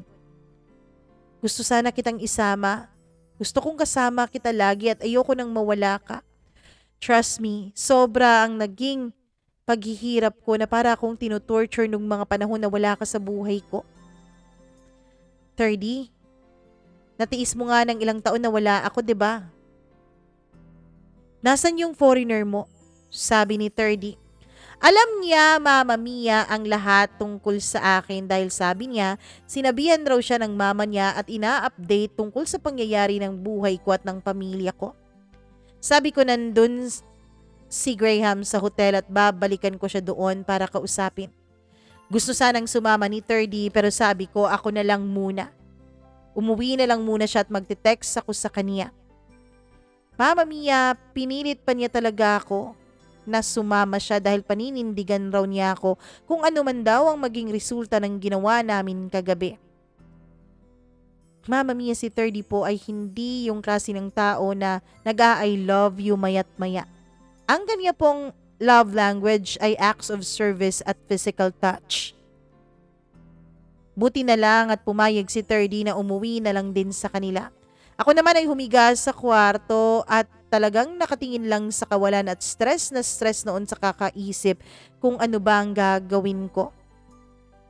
Gusto sana kitang isama. Gusto kong kasama kita lagi at ayoko nang mawala ka. Trust me, sobra ang naging paghihirap ko na para akong tinutorture nung mga panahon na wala ka sa buhay ko. 30, natiis mo nga ng ilang taon na wala ako, 'di ba? Nasaan yung foreigner mo? Sabi ni 30. Alam niya, Mama Mia, ang lahat tungkol sa akin dahil sabi niya, sinabihan raw siya ng mama niya at ina-update tungkol sa pangyayari ng buhay ko at ng pamilya ko. Sabi ko nandun si Graham sa hotel at babalikan ko siya doon para kausapin. Gusto sanang sumama ni 30 pero sabi ko ako na lang muna. Umuwi na lang muna siya at magte-text ako sa kanya. Mama Mia, pinilit pa niya talaga ako na sumama siya dahil paninindigan raw niya ako kung ano man daw ang maging resulta ng ginawa namin kagabi. Mama Mia, si 30 po ay hindi yung klase ng tao na nag-I love you mayat maya. Ang kanya pong love language ay acts of service at physical touch. Buti na lang at pumayag si 30 na umuwi na lang din sa kanila. Ako naman ay humiga sa kwarto at talagang nakatingin lang sa kawalan at stress na stress noon sa kakaisip kung ano ba ang gagawin ko.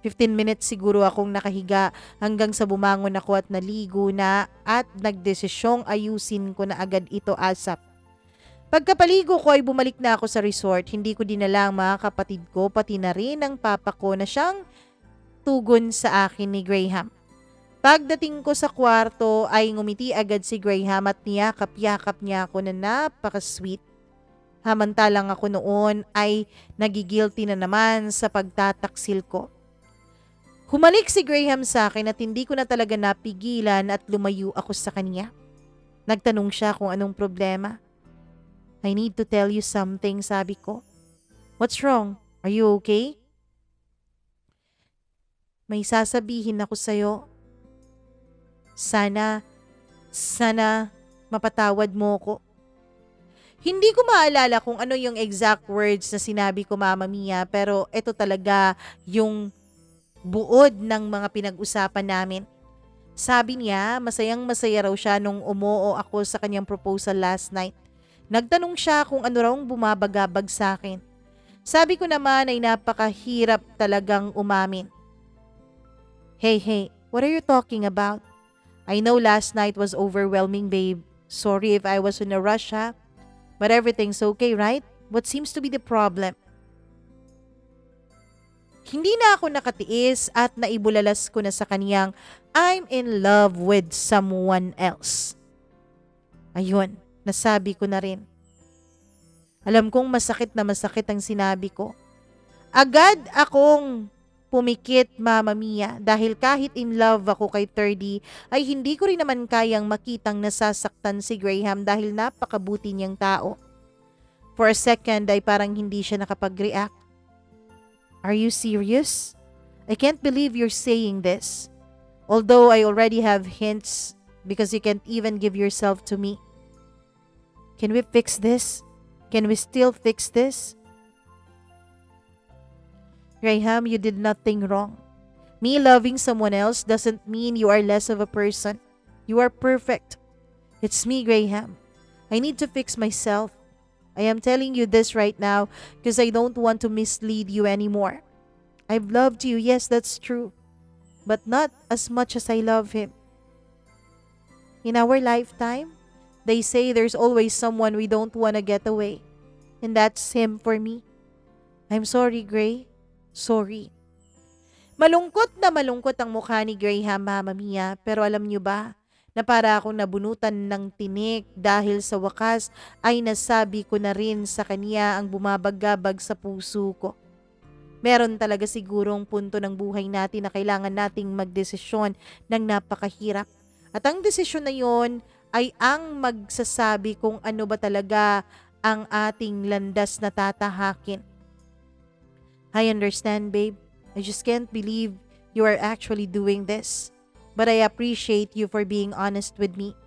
15 minutes siguro akong nakahiga hanggang sa bumangon ako at naligo na at nagdesisyong ayusin ko na agad ito ASAP. Pagkapaligo ko ay bumalik na ako sa resort. Hindi ko dinala ang mga kapatid ko pati na rin ang papa ko na siyang tugon sa akin ni Graham. Pagdating ko sa kwarto ay ngumiti agad si Graham at niyakap-yakap niya ako na napaka-sweet. Hamantalang ako noon ay nagigilty na naman sa pagtataksil ko. Humalik si Graham sa akin at hindi ko na talaga napigilan at lumayo ako sa kanya. Nagtanong siya kung anong problema. I need to tell you something, sabi ko. What's wrong? Are you okay? May sasabihin ako sa'yo. Sana mapatawad mo ko. Hindi ko maalala kung ano yung exact words na sinabi ko, Mama Mia, pero ito talaga yung buod ng mga pinag-usapan namin. Sabi niya, masayang-masaya raw siya nung umuo ako sa kanyang proposal last night. Nagtanong siya kung ano raw bumabagabag sa akin. Sabi ko naman ay napakahirap talagang umamin. Hey, what are you talking about? I know last night was overwhelming, babe. Sorry if I was in a rush, ha? But everything's okay, right? What seems to be the problem? Hindi na ako nakatiis at naibulalas ko na sa kaniyang I'm in love with someone else. Ayun, nasabi ko na rin. Alam kong masakit na masakit ang sinabi ko. Agad akong pumikit, Mama Mia, dahil kahit in love ako kay 30 ay hindi ko rin naman kayang makitang nasasaktan si Graham dahil napakabuti niyang tao. For a second ay parang hindi siya nakapag-react. Are you serious? I can't believe you're saying this. Although I already have hints because you can't even give yourself to me. Can we fix this? Can we still fix this? Graham, you did nothing wrong. Me loving someone else doesn't mean you are less of a person. You are perfect. It's me, Graham. I need to fix myself. I am telling you this right now because I don't want to mislead you anymore. I've loved you, yes, that's true. But not as much as I love him. In our lifetime, they say there's always someone we don't want to get away. And that's him for me. I'm sorry, Gray. Sorry. Malungkot na malungkot ang mukha ni Graham, Mama Mia, pero alam niyo ba na para akong nabunutan ng tinik dahil sa wakas ay nasabi ko na rin sa kanya ang bumabagabag sa puso ko. Meron talaga sigurong punto ng buhay natin na kailangan nating magdesisyon ng napakahirap. At ang desisyon na yon ay ang magsasabi kung ano ba talaga ang ating landas na tatahakin. I understand, babe. I just can't believe you are actually doing this. But I appreciate you for being honest with me.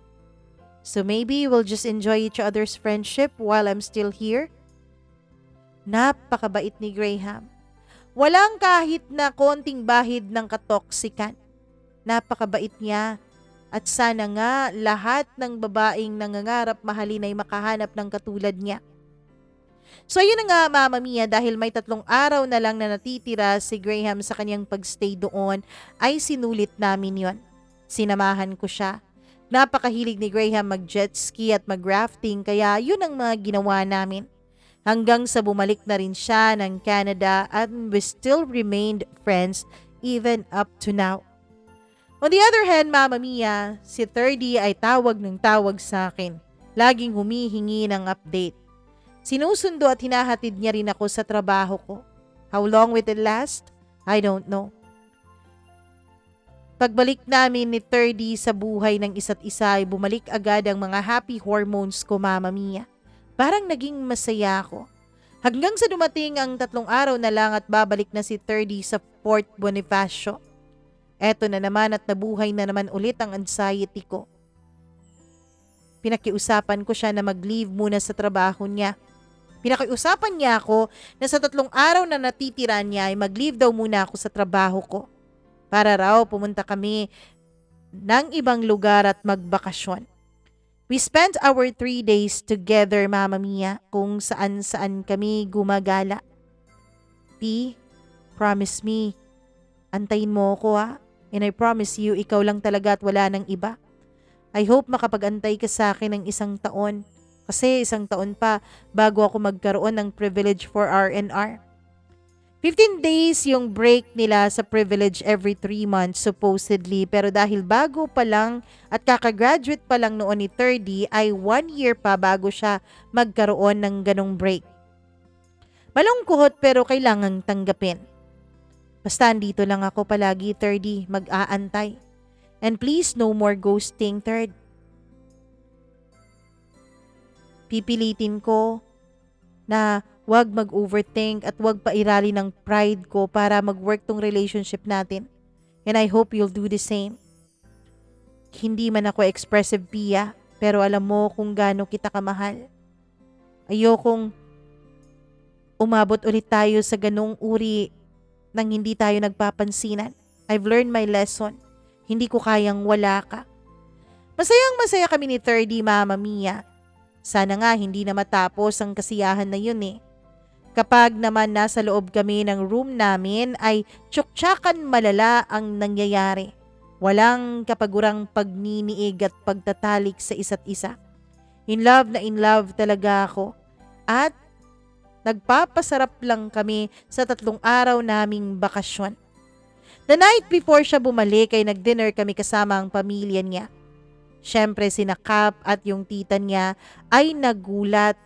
So maybe we'll just enjoy each other's friendship while I'm still here? Napakabait ni Graham. Walang kahit na konting bahid ng katoksikan. Napakabait niya. At sana nga lahat ng babaeng nangangarap mahalin ay makahanap ng katulad niya. So ayun na nga, Mama Mia, dahil may 3 araw na lang na natitira si Graham sa kanyang pagstay doon, ay sinulit namin yon. Sinamahan ko siya. Napakahilig ni Graham mag-jet ski at mag-rafting kaya yun ang mga ginawa namin. Hanggang sa bumalik na rin siya ng Canada at we still remained friends even up to now. On the other hand, Mama Mia, si 30 ay tawag ng tawag sa akin. Laging humihingi ng update. Sinusundo at hinahatid niya rin ako sa trabaho ko. How long will it last? I don't know. Pagbalik namin ni 30 sa buhay ng isa't isa ay bumalik agad ang mga happy hormones ko, Mama Mia. Parang naging masaya ako. Hanggang sa dumating ang 3 araw na lang at babalik na si 30 sa Port Bonifacio. Eto na naman at nabuhay na naman ulit ang anxiety ko. Pinakiusapan ko siya na mag-leave muna sa trabaho niya. Pinakiusapan niya ako na sa 3 araw na natitira niya ay mag-leave daw muna ako sa trabaho ko. Para raw pumunta kami ng ibang lugar at magbakasyon. We spent our 3 days together, Mama Mia, kung saan-saan kami gumagala. P, promise me, antayin mo ako ha. And I promise you, ikaw lang talaga at wala nang iba. I hope makapag-antay ka sa akin ng 1 taon. Kasi 1 taon pa bago ako magkaroon ng privilege for R&R. 15 days yung break nila sa privilege every 3 months supposedly. Pero dahil bago pa lang at kakagraduate pa lang noon ni 30 ay 1 year pa bago siya magkaroon ng ganong break. Malungkot pero kailangang tanggapin. Basta andito lang ako palagi 30, mag-aantay. And please no more ghosting 3rd. Pipilitin ko na wag mag-overthink at wag pairali ng pride ko para mag-work tong relationship natin. And I hope you'll do the same. Hindi man ako expressive, Pia, pero alam mo kung gaano kita kamahal. Ayokong umabot ulit tayo sa ganong uri nang hindi tayo nagpapansinan. I've learned my lesson. Hindi ko kayang wala ka. Masayang masaya kami ni 30, Mama Mia. Sana nga hindi na matapos ang kasiyahan na yun eh. Kapag naman nasa loob kami ng room namin ay tsuktsakan malala ang nangyayari. Walang kapagurang pagniniig at pagtatalik sa isa't isa. In love na in love talaga ako. At nagpapasarap lang kami sa 3 araw naming bakasyon. The night before siya bumalik ay nag-dinner kami kasama ang pamilya niya. Siyempre sina Kap at yung tita niya ay nagulat.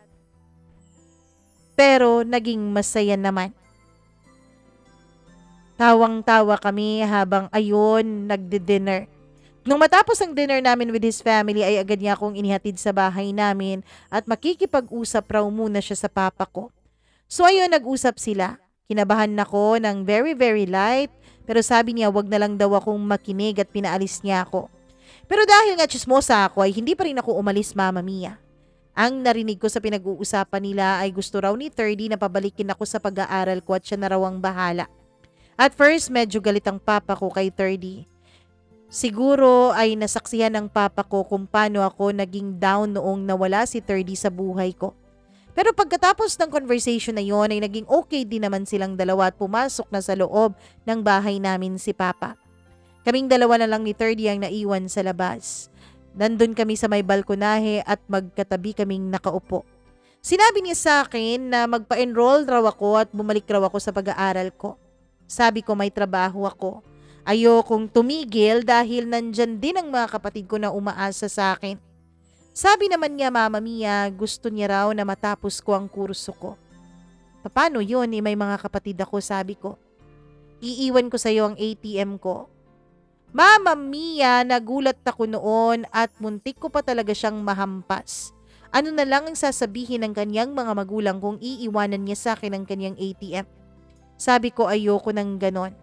Pero naging masaya naman. Tawang-tawa kami habang ayon nagdi-dinner. Nung matapos ang dinner namin with his family ay agad niya akong inihatid sa bahay namin at makikipag-usap raw muna siya sa papa ko. So ayun, nag-usap sila. Kinabahan ako ng very very light pero sabi niya wag na lang daw akong makinig at pinaalis niya ako. Pero dahil nga chismosa ako ay hindi pa rin ako umalis, Mama Mia. Ang narinig ko sa pinag-uusapan nila ay gusto raw ni 30 na pabalikin ako sa pag-aaral ko at siya na raw ang bahala. At first, medyo galit ang papa ko kay 30. Siguro ay nasaksihan ng papa ko kung paano ako naging down noong nawala si 30 sa buhay ko. Pero pagkatapos ng conversation na yon ay naging okay din naman silang dalawa at pumasok na sa loob ng bahay namin si papa. Kaming dalawa na lang ni 30 ang naiwan sa labas. Nandun kami sa may balkonahe at magkatabi kaming nakaupo. Sinabi niya sa akin na magpa-enroll raw ako at bumalik raw ako sa pag-aaral ko. Sabi ko may trabaho ako. Ayokong tumigil dahil nandyan din ang mga kapatid ko na umaasa sa akin. Sabi naman niya, Mama Mia, gusto niya raw na matapos ko ang kurso ko. Paano yun? May mga kapatid ako, sabi ko. Iiwan ko sa iyo ang ATM ko. Mama Mia, nagulat ako noon at muntik ko pa talaga siyang mahampas. Ano na lang ang sasabihin ng kanyang mga magulang kung iiwanan niya sa akin ang kanyang ATM? Sabi ko ayoko ng ganon.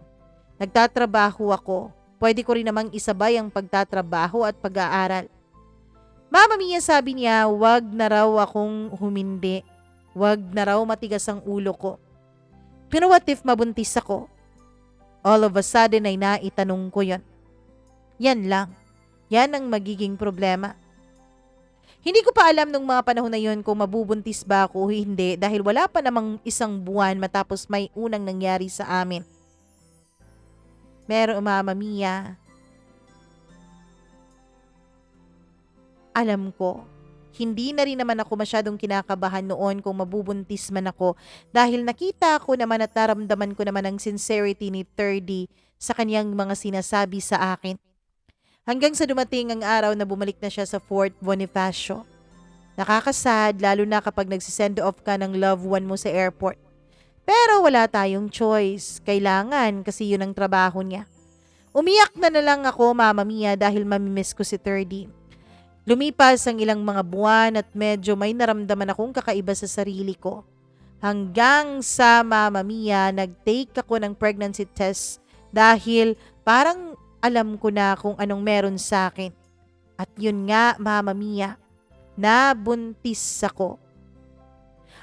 Nagtatrabaho ako. Pwede ko rin namang isabay ang pagtatrabaho at pag-aaral. Mama Mia, sabi niya, wag na raw akong humindi. Wag na raw matigas ang ulo ko. Pero what if mabuntis ako? All of a sudden ay naitanong ko yon. Yan lang. Yan ang magiging problema. Hindi ko pa alam nung mga panahon na yon kung mabubuntis ba ako o hindi dahil wala pa namang 1 buwan matapos may unang nangyari sa amin. Pero Mama Mia, alam ko, hindi na rin naman ako masyadong kinakabahan noon kung mabubuntis man ako dahil nakita ko naman at naramdaman ko naman ang sincerity ni 30 sa kanyang mga sinasabi sa akin. Hanggang sa dumating ang araw na bumalik na siya sa Fort Bonifacio. Nakakasad lalo na kapag nagsisend off ka ng loved one mo sa airport. Pero wala tayong choice. Kailangan kasi yun ang trabaho niya. Umiyak na lang ako, Mama Mia, dahil mamimiss ko si 30. Lumipas ang ilang mga buwan at medyo may naramdaman akong kakaiba sa sarili ko. Hanggang sa Mama Mia, nag-take ako ng pregnancy test dahil parang alam ko na kung anong meron sa akin. At yun nga, Mama Mia, nabuntis ako.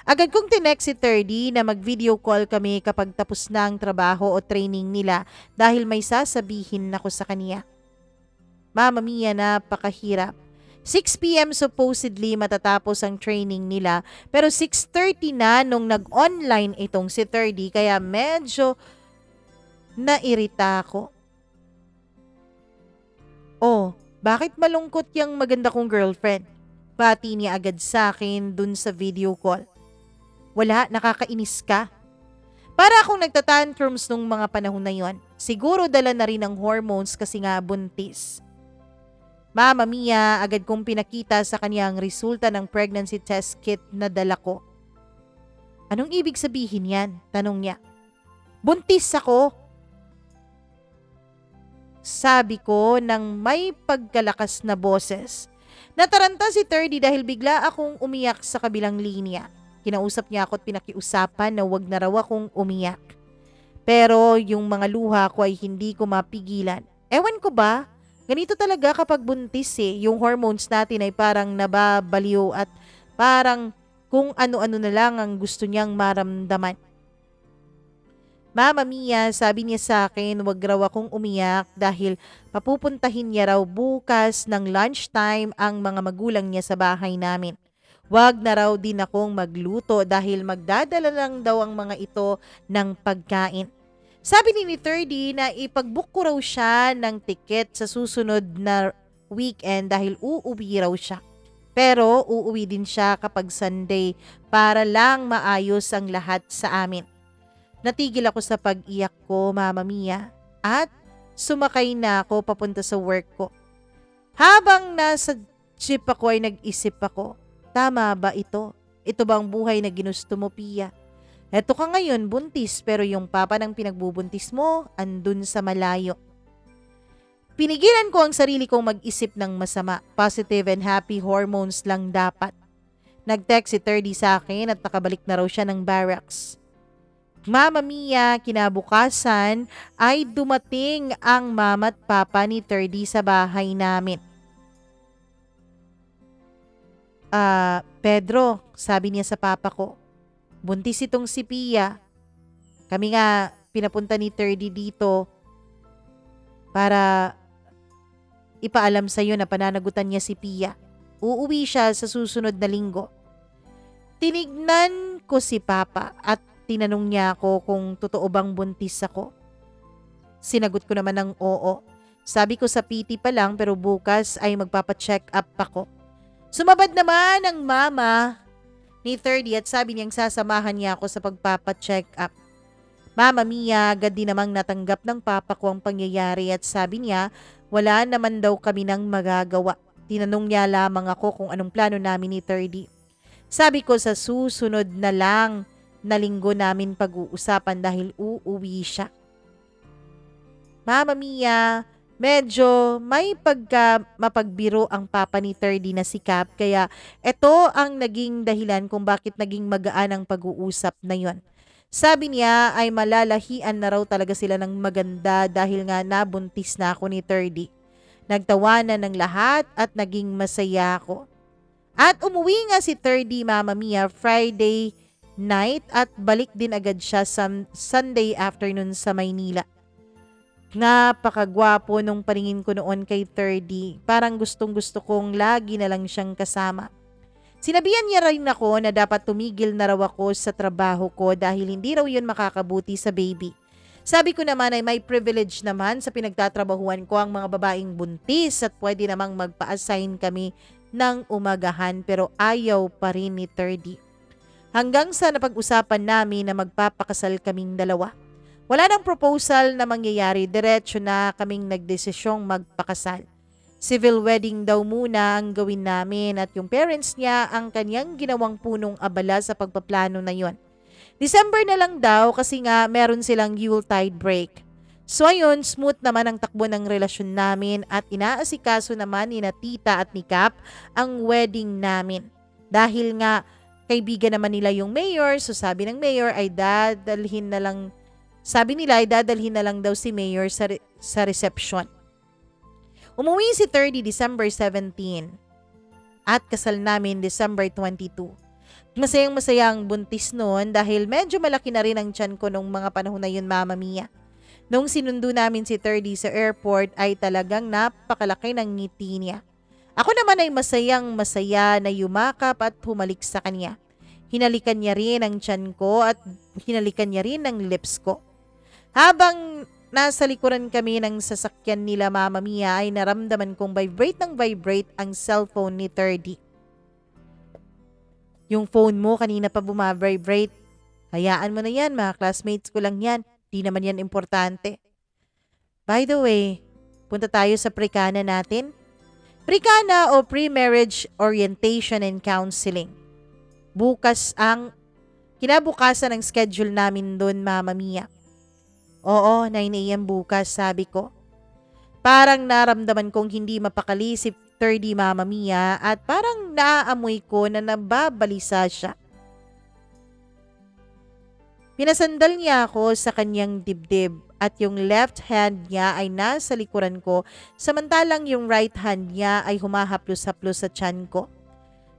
Agad kong tinext si 30 na mag-video call kami kapag tapos na ang trabaho o training nila dahil may sasabihin ako sa kanya. Mama Mia, napakahirap. 6 p.m. supposedly matatapos ang training nila pero 6:30 na nung nag-online itong si 30 kaya medyo nairita ako. Oh, bakit malungkot yung maganda kong girlfriend? Pati niya agad sa akin dun sa video call. Wala, nakakainis ka. Para akong nagtatantrums nung mga panahon na yon. Siguro dala na rin ng hormones kasi nga buntis. Mama Mia, agad kong pinakita sa kanya ang resulta ng pregnancy test kit na dala ko. Anong ibig sabihin yan? Tanong niya. Buntis ako. Sabi ko nang may pagkalakas na boses. Nataranta si 30 dahil bigla akong umiyak sa kabilang linya. Kinausap niya ako at pinakiusapan na wag na raw akong umiyak. Pero yung mga luha ko ay hindi ko mapigilan. Ewan ko ba? Ganito talaga kapag buntis yung hormones natin ay parang nababaliw at parang kung ano-ano na lang ang gusto niyang maramdaman. Mama Mia, sabi niya sa akin wag raw akong umiyak dahil papupuntahin niya raw bukas ng lunchtime ang mga magulang niya sa bahay namin. Wag na raw din akong magluto dahil magdadala lang daw ang mga ito ng pagkain. Sabi ni 30 na ipag-book ko raw siya ng tiket sa susunod na weekend dahil uuwi raw siya. Pero uuwi din siya kapag Sunday para lang maayos ang lahat sa amin. Natigil ako sa pag-iyak ko, Mama Mia, at sumakay na ako papunta sa work ko. Habang nasa jeep ako ay nag-isip ako, tama ba ito? Ito bang buhay na ginusto mo, Pia? Eto ka ngayon buntis pero yung papa ng pinagbubuntis mo andun sa malayo. Pinigilan ko ang sarili kong mag-isip ng masama. Positive and happy hormones lang dapat. Nag-text si 30 sa akin at nakabalik na raw siya ng barracks. Mama Mia, kinabukasan ay dumating ang mama at papa ni 30 sa bahay namin. Pedro, sabi niya sa papa ko, buntis itong si Pia. Kami nga pinapunta ni 30 dito para ipaalam sa iyo na pananagutan niya si Pia. Uuwi siya sa susunod na linggo. Tinignan ko si Papa at tinanong niya ako kung totoo bang buntis ako. Sinagot ko naman ng oo. Sabi ko sa PT pa lang pero bukas ay magpapacheck up ako. Sumabad naman ang mama ni 30 at sabi niyang sasamahan niya ako sa pagpapacheck up. Mama Mia, agad din namang natanggap ng papa ko ang pangyayari at sabi niya wala naman daw kami nang magagawa. Tinanong niya lamang ako kung anong plano namin ni 30. Sabi ko sa susunod na lang na linggo namin pag-uusapan dahil uuwi siya. Mama Mia, medyo may mapagbiro ang papa ni 30 na si Cap kaya ito ang naging dahilan kung bakit naging magaan ang pag-uusap na yon. Sabi niya ay malalahian na raw talaga sila ng maganda dahil nga nabuntis na ako ni 30. Nagtawanan ng lahat at naging masaya ako. At umuwi nga si 30, Mama Mia, Friday night at balik din agad siya sa Sunday afternoon sa Maynila. Napakagwapo nung paningin ko noon kay 30. Parang gustong-gusto kong lagi na lang siyang kasama. Sinabihan niya rin ako na dapat tumigil na raw ako sa trabaho ko dahil hindi raw yun makakabuti sa baby. Sabi ko naman ay may privilege naman sa pinagtatrabahuan ko ang mga babaeng buntis at pwede namang magpa-assign kami ng umagahan pero ayaw pa rin ni 30. Hanggang sa napag-usapan namin na magpapakasal kaming dalawa. Wala nang proposal na mangyayari, diretso na kaming nagdesisyong magpakasal. Civil wedding daw muna ang gawin namin at yung parents niya ang kanyang ginawang punong abala sa pagpaplano na yon. December na lang daw kasi nga meron silang Yuletide break. So ayun, smooth naman ang takbo ng relasyon namin at inaasikaso naman ni na tita at ni Cap ang wedding namin. Dahil nga kaibigan naman nila yung mayor, so sabi ng mayor ay dadalhin na lang daw si mayor sa reception. Umuwi si 30 December 17 at kasal namin December 22. Masayang-masaya ang buntis noon dahil medyo malaki na rin ang tiyan ko nung mga panahon na yun, Mama Mia. Nung sinundo namin si 30 sa airport ay talagang napakalaki ng ngiti niya. Ako naman ay masayang-masaya na yumakap at humalik sa kanya. Hinalikan niya rin ang tiyan ko at hinalikan niya rin ang lips ko. Habang nasa likuran kami ng sasakyan nila, Mama Mia, ay naramdaman kong vibrate ng vibrate ang cellphone ni 30. Yung phone mo kanina pa bumavibrate. Hayaan mo na yan, mga classmates ko lang yan. Di naman yan importante. By the way, punta tayo sa prekana natin. Prekana o pre-marriage orientation and counseling. Kinabukasan ng schedule namin doon, Mama Mia. Oo, 9 a.m. bukas, sabi ko. Parang naramdaman kong hindi mapakali si 30, Mama Mia, at parang naaamoy ko na nababalisa siya. Pinasandal niya ako sa kanyang dibdib at yung left hand niya ay nasa likuran ko samantalang yung right hand niya ay humahaplos-haplos sa tiyan ko.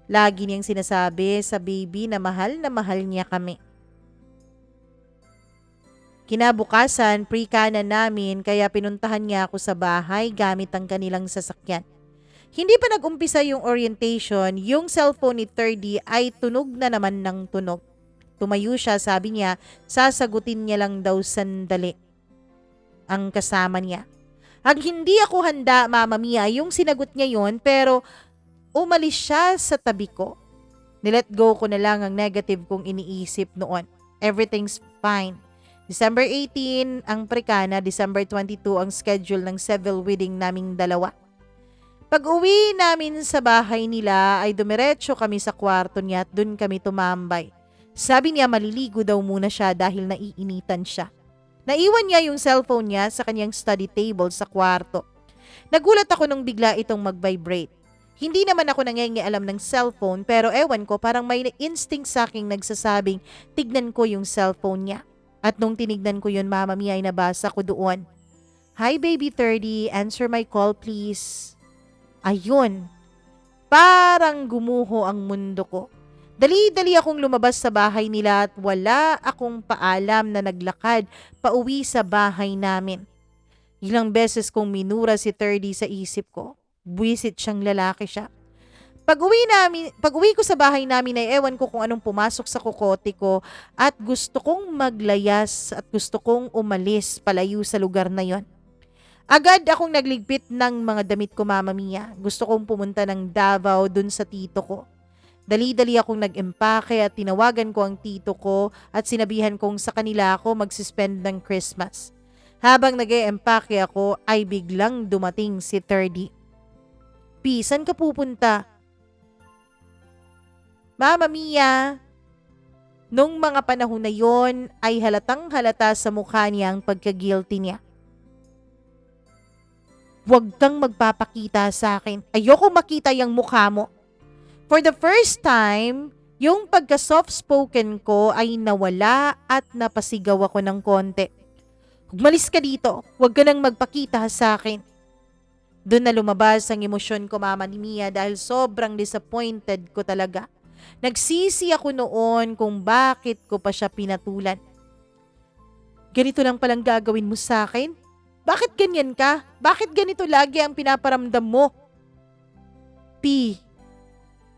Lagi niyang sinasabi sa baby na mahal niya kami. Kinabukasan, pre-kana namin kaya pinuntahan niya ako sa bahay gamit ang kanilang sasakyan. Hindi pa nag-umpisa yung orientation, yung cellphone ni 30 ay tunog na naman ng tunog. Tumayo siya, sabi niya, sasagutin niya lang daw sandali ang kasama niya. At hindi ako handa, Mama Mia, yung sinagot niya yon, pero umalis siya sa tabi ko. Nilet go ko na lang ang negative kong iniisip noon. Everything's fine. December 18 ang prekana, December 22 ang schedule ng civil wedding naming dalawa. Pag uwi namin sa bahay nila ay dumiretso kami sa kwarto niya at dun kami tumambay. Sabi niya maliligo daw muna siya dahil naiinitan siya. Naiwan niya yung cellphone niya sa kanyang study table sa kwarto. Nagulat ako nung bigla itong mag-vibrate. Hindi naman ako nangingialam ng cellphone pero ewan ko parang may instinct sa aking nagsasabing tignan ko yung cellphone niya. At nung tinignan ko yun, Mama Mia, ay nabasa ko doon. Hi baby 30, answer my call please. Ayun, parang gumuho ang mundo ko. Dali-dali akong lumabas sa bahay nila at wala akong paalam na naglakad pauwi sa bahay namin. Ilang beses kong minura si 30 sa isip ko. Buwisit siyang lalaki siya. Pag-uwi ko sa bahay namin ay ewan ko kung anong pumasok sa kokote ko at gusto kong maglayas at gusto kong umalis palayo sa lugar na yon. Agad akong nagligpit ng mga damit ko, Mama Mia. Gusto kong pumunta ng Davao dun sa tito ko. Dali-dali akong nag-empake at tinawagan ko ang tito ko at sinabihan kong sa kanila ako magsispend ng Christmas. Habang nag-empake ako ay biglang dumating si 30. P, saan ka pupunta? Mama Mia, nung mga panahon na yon ay halatang halata sa mukha niya ang pagka-guilty niya. Huwag kang magpapakita sa akin. Ayoko makita yung mukha mo. For the first time, yung pagka-soft-spoken ko ay nawala at napasigaw ako ng konti. Umalis ka dito. Huwag ka nang magpakita sa akin. Doon na lumabas ang emosyon ko, Mama Mia, dahil sobrang disappointed ko talaga. Nagsisi ako noon kung bakit ko pa siya pinatulan. Ganito lang palang gagawin mo sa akin? Bakit ganyan ka? Bakit ganito lagi ang pinaparamdam mo? P,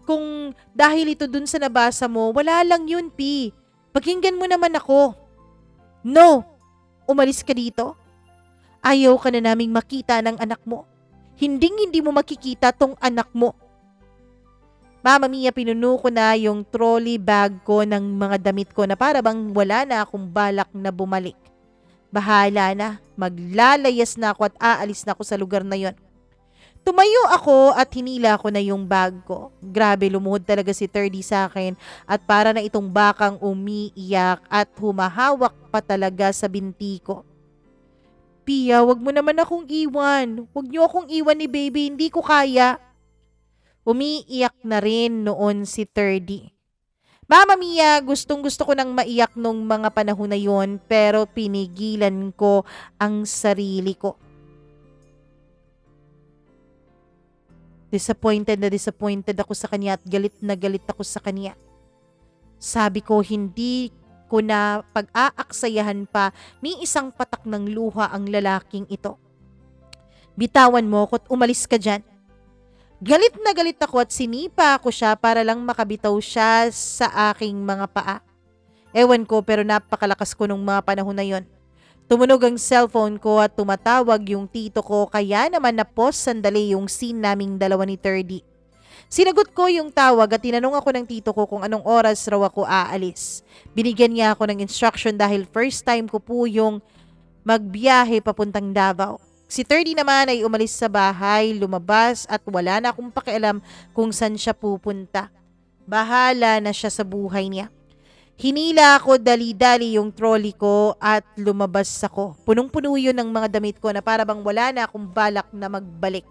kung dahil ito dun sa nabasa mo, wala lang yun, P. Pakinggan mo naman ako. No! Umalis ka dito. Ayaw ka na naming makita ng anak mo. Hindi mo makikita tong anak mo. Mama Mia, pinuno ko na yung trolley bag ko ng mga damit ko na para bang wala na akong balak na bumalik. Bahala na, maglalayas na ako at aalis na ako sa lugar na yon. Tumayo ako at hinila ko na yung bag ko. Grabe, lumuhod talaga si 30 sa akin at para na itong bakang umiiyak at humahawak pa talaga sa binti ko. Pia, wag mo naman akong iwan. Wag niyo akong iwan ni baby, hindi ko kaya. Umiiyak na rin noon si 30. Mama Mia, gustong gusto ko nang maiyak nung mga panahon na yon pero pinigilan ko ang sarili ko. Disappointed na disappointed ako sa kanya at galit na galit ako sa kanya. Sabi ko, hindi ko na pag-aaksayahan pa ni isang patak ng luha ang lalaking ito. Bitawan mo ko at umalis ka dyan. Galit na galit ako at sinipa ako siya para lang makabitaw siya sa aking mga paa. Ewan ko pero napakalakas ko nung mga panahon na yon. Tumunog ang cellphone ko at tumatawag yung tito ko kaya naman na-pause sandali yung scene naming dalawa ni 30. Sinagot ko yung tawag at tinanong ako ng tito ko kung anong oras raw ako aalis. Binigyan niya ako ng instruction dahil first time ko po yung magbiyahe papuntang Davao. Si 30 naman ay umalis sa bahay, lumabas at wala na akong pakialam kung saan siya pupunta. Bahala na siya sa buhay niya. Hinila ako dali-dali yung trolley ko at lumabas ako. Punong-puno yun ng mga damit ko na para bang wala na akong balak na magbalik.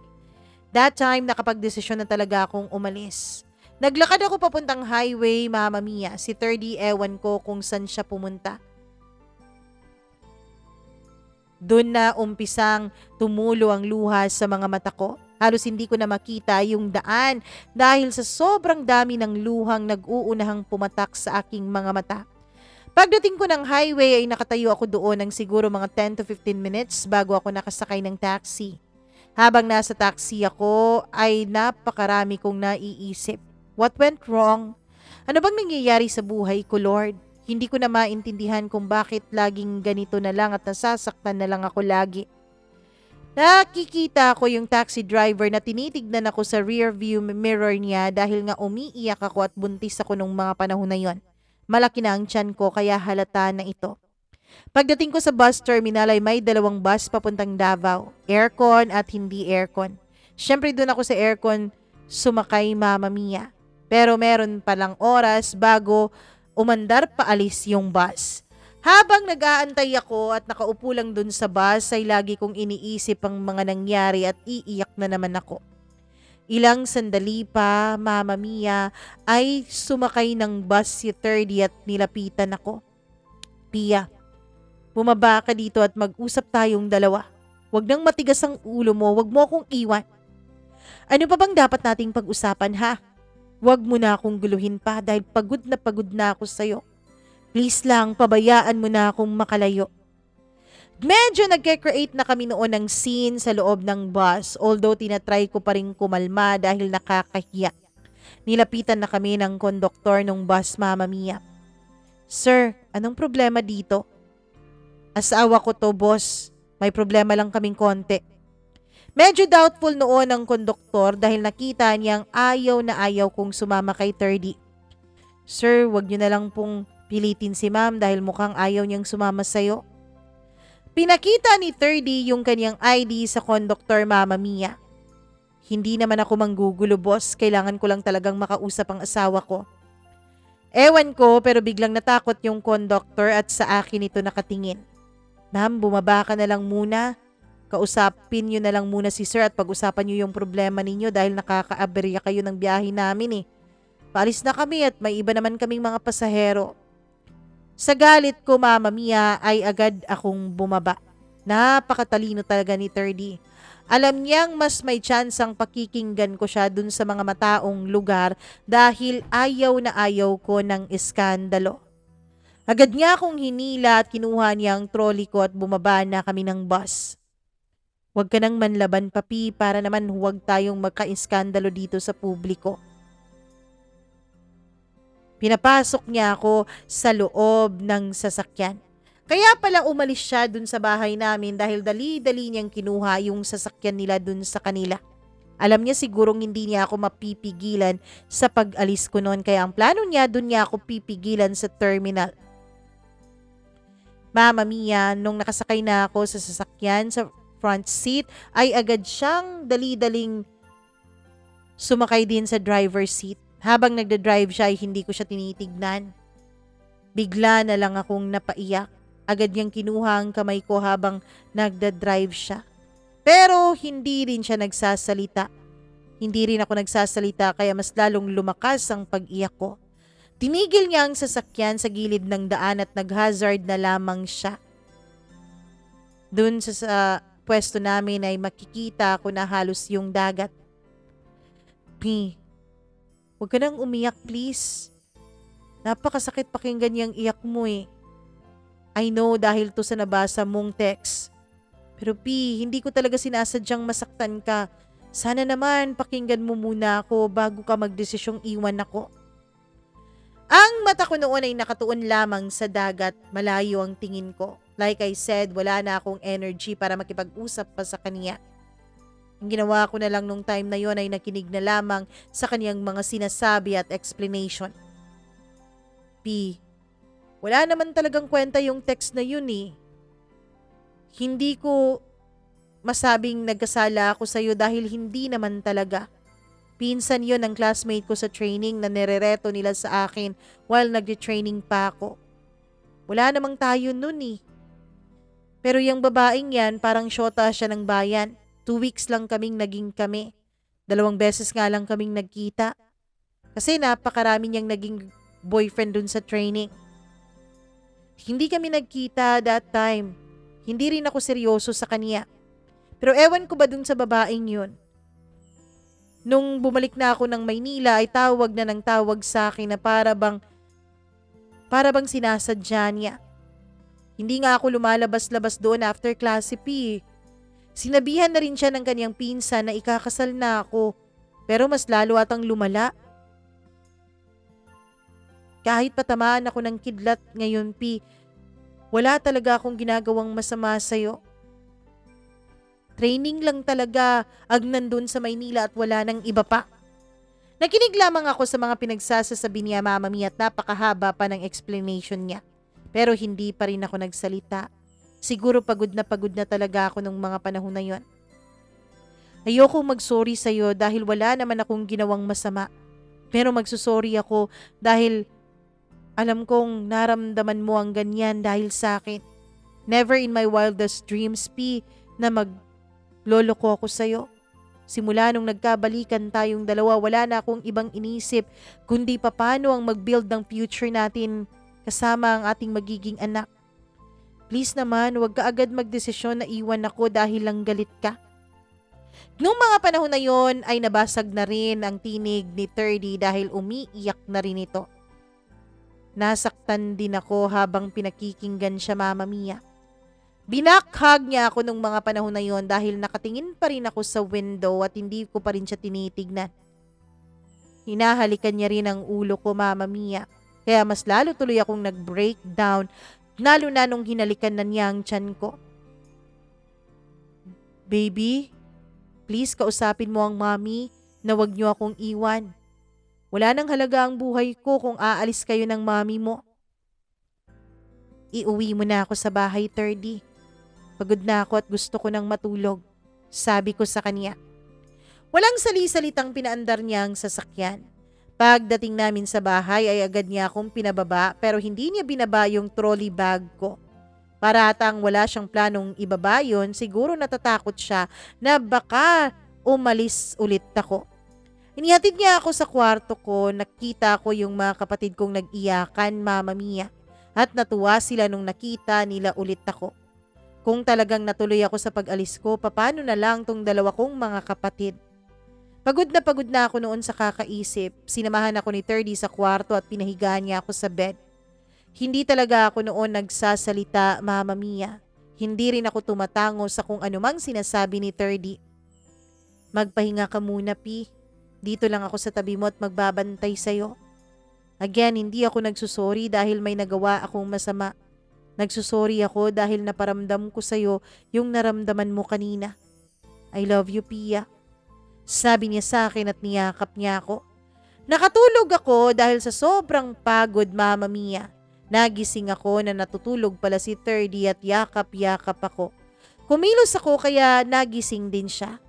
That time, nakapag-desisyon na talaga akong umalis. Naglakad ako papuntang highway, Mama Mia. Si 30, ewan ko kung saan siya pumunta. Doon na umpisang tumulo ang luha sa mga mata ko. Halos hindi ko na makita yung daan dahil sa sobrang dami ng luhang nag-uunahang pumatak sa aking mga mata. Pagdating ko ng highway ay nakatayo ako doon ng siguro mga 10 to 15 minutes bago ako nakasakay ng taxi. Habang nasa taxi ako ay napakarami kong naiisip. What went wrong? Ano bang nangyayari sa buhay ko, Lord? Hindi ko na maintindihan kung bakit laging ganito na lang at nasasaktan na lang ako lagi. Nakikita ko yung taxi driver na tinitignan ako sa rear view mirror niya dahil nga umiiyak ako at buntis ako nung mga panahon na yon. Malaki na ang tiyan ko kaya halata na ito. Pagdating ko sa bus terminal ay may dalawang bus papuntang Davao, aircon at hindi aircon. Siyempre doon ako sa aircon sumakay, Mama Mia. Pero meron palang oras bago umandar paalis yung bus. Habang nag-aantay ako at nakaupo lang dun sa bus ay lagi kong iniisip ang mga nangyari at iiyak na naman ako. Ilang sandali pa, Mama Mia, ay sumakay ng bus si 30 at nilapitan ako. Pia, bumaba ka dito at mag-usap tayong dalawa. Huwag nang matigas ang ulo mo, huwag mo akong iwan. Ano pa bang dapat nating pag-usapan ha? Huwag mo na akong guluhin pa dahil pagod na ako sa'yo. Please lang, pabayaan mo na akong makalayo. Medyo nagke-create na kami noon ng scene sa loob ng bus, although tinatry ko pa rin kumalma dahil nakakahiya. Nilapitan na kami ng konduktor ng bus, Mama Mia. Sir, anong problema dito? Asawa ko to, boss. May problema lang kaming konti. Medyo doubtful noon ang konduktor dahil nakita niyang ayaw na ayaw kong sumama kay 30. Sir, wag niyo na lang pong pilitin si ma'am dahil mukhang ayaw niyang sumama sa'yo. Pinakita ni 30 yung kanyang ID sa konduktor, Mama Mia. Hindi naman ako manggugulo, boss. Kailangan ko lang talagang makausap ang asawa ko. Ewan ko pero biglang natakot yung konduktor at sa akin ito nakatingin. Ma'am, bumaba ka na lang muna. Kausapin niyo na lang muna si sir at pag-usapan niyo yung problema ninyo dahil nakakaaberya kayo ng biyahe namin eh. Paalis na kami at may iba naman kaming mga pasahero. Sa galit ko, Mama Mia, ay agad akong bumaba. Napakatalino talaga ni 30. Alam niyang mas may chance ang pakikinggan ko siya dun sa mga mataong lugar dahil ayaw na ayaw ko ng iskandalo. Agad niya akong hinila at kinuha niya ang trolley ko at bumaba na kami ng bus. Huwag ka nang manlaban, papi, para naman huwag tayong magka-iskandalo dito sa publiko. Pinapasok niya ako sa loob ng sasakyan. Kaya pala umalis siya dun sa bahay namin dahil dali-dali niyang kinuha yung sasakyan nila dun sa kanila. Alam niya sigurong hindi niya ako mapipigilan sa pag-alis ko noon kaya ang plano niya dun niya ako pipigilan sa terminal. Mama Mia, nung nakasakay na ako sa sasakyan sa front seat ay agad siyang dali-daling sumakay din sa driver's seat. Habang nagda-drive siya ay hindi ko siya tinitignan. Bigla na lang akong napaiyak. Agad niyang kinuha ang kamay ko habang nagda-drive siya. Pero hindi rin siya nagsasalita. Hindi rin ako nagsasalita kaya mas lalong lumakas ang pag-iyak ko. Tinigil niya ang sasakyan sa gilid ng daan at nag-hazard na lamang siya. Doon sa pwesto namin ay makikita ko na halos yung dagat. Huwag ka nang umiyak, please. Napakasakit pakinggan yung iyak mo eh. I know dahil to sa nabasa mong text. Pero hindi ko talaga sinasadyang masaktan ka. Sana naman pakinggan mo muna ako bago ka magdesisyong iwan ako. Ang mata ko noon ay nakatuon lamang sa dagat, malayo ang tingin ko. Like I said, wala na akong energy para makipag-usap pa sa kanya. Ang ginawa ko na lang nung time na yon ay nakinig na lamang sa kaniyang mga sinasabi at explanation. Wala naman talagang kwenta yung text na yun eh. Hindi ko masabing nagkasala ako sa'yo dahil hindi naman talaga. Pinsan yon ng classmate ko sa training na nirereto nila sa akin while nagde-training pa ako. Wala namang tayo nun eh. Pero yung babaeng yan parang syota siya ng bayan. 2 weeks lang kaming naging kami. 2 beses nga lang kaming nagkita. Kasi napakarami niyang naging boyfriend dun sa training. Hindi kami nagkita that time. Hindi rin ako seryoso sa kanya. Pero ewan ko ba dun sa babaeng yun? Nung bumalik na ako ng Maynila ay tawag na ng tawag sa akin na para bang sinasadya niya. Hindi nga ako lumalabas-labas doon after Klase P. Sinabihan na rin siya ng kanyang pinsan na ikakasal na ako. Pero mas lalo atang lumala. Kahit patamaan ako ng kidlat ngayon, P, wala talaga akong ginagawang masama sa'yo. Training lang talaga ang nandun sa Maynila at wala nang iba pa. Nakinig lamang ako sa mga pinagsasasabi niya, Mama Mia, at napakahaba pa ng explanation niya. Pero hindi pa rin ako nagsalita. Siguro pagod na talaga ako nung mga panahon na yon. Ayoko mag-sorry sa'yo dahil wala naman akong ginawang masama. Pero magsusorry ako dahil alam kong naramdaman mo ang ganyan dahil sa akin. Never in my wildest dreams, P, na magloloko ako sa'yo. Simula nung nagkabalikan tayong dalawa, wala na akong ibang inisip kundi paano ang mag-build ng future natin kasama ang ating magiging anak. Please naman, huwag ka agad magdesisyon na iwan ako dahil lang galit ka. Noong mga panahon na yon ay nabasag na rin ang tinig ni 30 dahil umiiyak na rin ito. Nasaktan din ako habang pinakikinggan siya, Mama Mia. Binakhag niya ako nung mga panahon na yon dahil nakatingin pa rin ako sa window at hindi ko pa rin siya tinitignan. Hinahalikan niya rin ang ulo ko, Mama Mia. Kaya mas lalo tuloy akong nag-breakdown, lalo na nung hinalikan na niya ang tiyan ko. Baby, please kausapin mo ang mami na wag niyo akong iwan. Wala nang halaga ang buhay ko kung aalis kayo ng mami mo. Iuwi mo na ako sa bahay, 30. Pagod na ako at gusto ko nang matulog, sabi ko sa kanya. Walang sali-salitang pinaandar niya ang sasakyan. Pagdating namin sa bahay ay agad niya akong pinababa pero hindi niya binaba yung trolley bag ko. Para atang wala siyang planong ibaba yun, siguro natatakot siya na baka umalis ulit ako. Inihatid niya ako sa kwarto ko, nakita ko yung mga kapatid kong nag-iyakan, Mama Mia. At natuwa sila nung nakita nila ulit ako. Kung talagang natuloy ako sa pag-alis ko, paano na lang tong dalawa kong mga kapatid? Pagod na ako noon sa kakaisip. Sinamahan ako ni 30 sa kwarto at pinahigaan niya ako sa bed. Hindi talaga ako noon nagsasalita, Mama Mia. Hindi rin ako tumatango sa kung anumang sinasabi ni 30. Magpahinga ka muna, P. Dito lang ako sa tabi mo at magbabantay sa'yo. Again, hindi ako nagsusorry dahil may nagawa akong masama. Nagsusorry ako dahil naparamdam ko sa'yo yung naramdaman mo kanina. I love you, Pia. Sabi niya sa akin at niyakap niya ako. Nakatulog ako dahil sa sobrang pagod, Mama Mia. Nagising ako na natutulog pala si 30 at yakap-yakap ako. Kumilos ako kaya nagising din siya.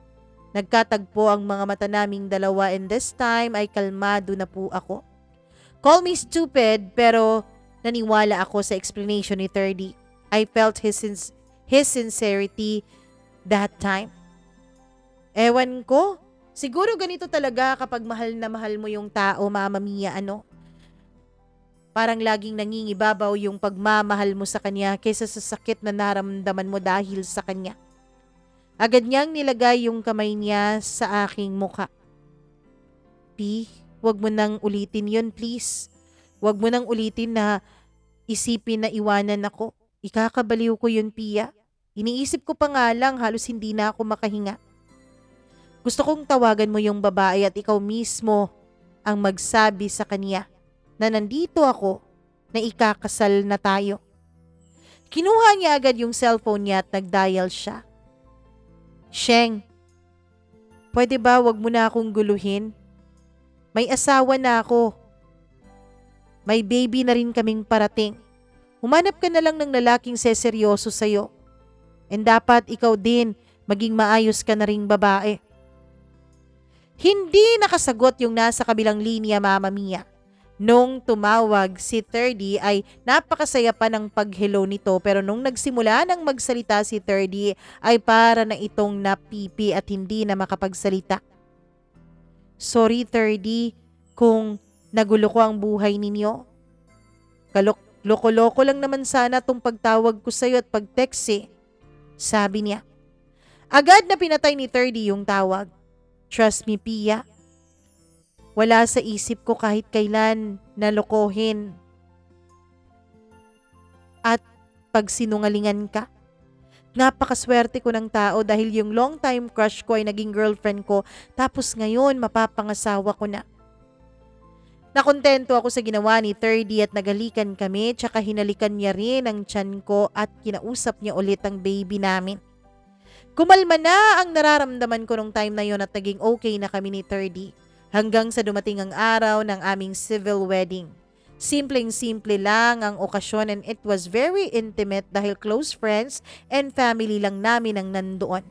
Nagkatagpo ang mga mata naming dalawa and this time ay kalmado na po ako. Call me stupid pero naniwala ako sa explanation ni 30. I felt his sincerity that time. Ewan ko, siguro ganito talaga kapag mahal na mahal mo yung tao, Mama Mia, ano? Parang laging nangingibabaw yung pagmamahal mo sa kanya kaysa sa sakit na naramdaman mo dahil sa kanya. Agad niyang nilagay yung kamay niya sa aking mukha. P, wag mo nang ulitin yun, please. Wag mo nang ulitin na isipin na iwanan ako. Ikakabaliw ko yun, Pia. Iniisip ko pa nga lang halos hindi na ako makahinga. Gusto kong tawagan mo yung babae at ikaw mismo ang magsabi sa kanya na nandito ako na ikakasal na tayo. Kinuha niya agad yung cellphone niya at nag-dial siya. Sheng, pwede ba wag mo na akong guluhin? May asawa na ako. May baby na rin kaming parating. Humanap ka na lang ng lalaking seseryoso sa'yo. And dapat ikaw din maging maayos ka na ring babae. Hindi nakasagot yung nasa kabilang linya, Mama Mia. Nung tumawag si 30 ay napakasaya pa ng pag-hello nito pero nung nagsimula ng magsalita si 30 ay para na itong napipi at hindi na makapagsalita. Sorry 30 kung nagulo ko ang buhay ninyo. Loko-loko lang naman sana tong pagtawag ko sa'yo at pag-text eh. Sabi niya. Agad na pinatay ni 30 yung tawag. Trust me, Pia. Wala sa isip ko kahit kailan na lokohin at pagsinungalingan ka. Napakaswerte ko ng tao dahil yung long time crush ko ay naging girlfriend ko tapos ngayon mapapangasawa ko na. Nakontento ako sa ginawa ni 30 at nagalikan kami tsaka hinalikan niya rin ang tiyan ko at kinausap niya ulit ang baby namin. Kumalma na ang nararamdaman ko nung time na yon at naging okay na kami ni 30 hanggang sa dumating ang araw ng aming civil wedding. Simpleng-simple lang ang okasyon and it was very intimate dahil close friends and family lang namin ang nandoon.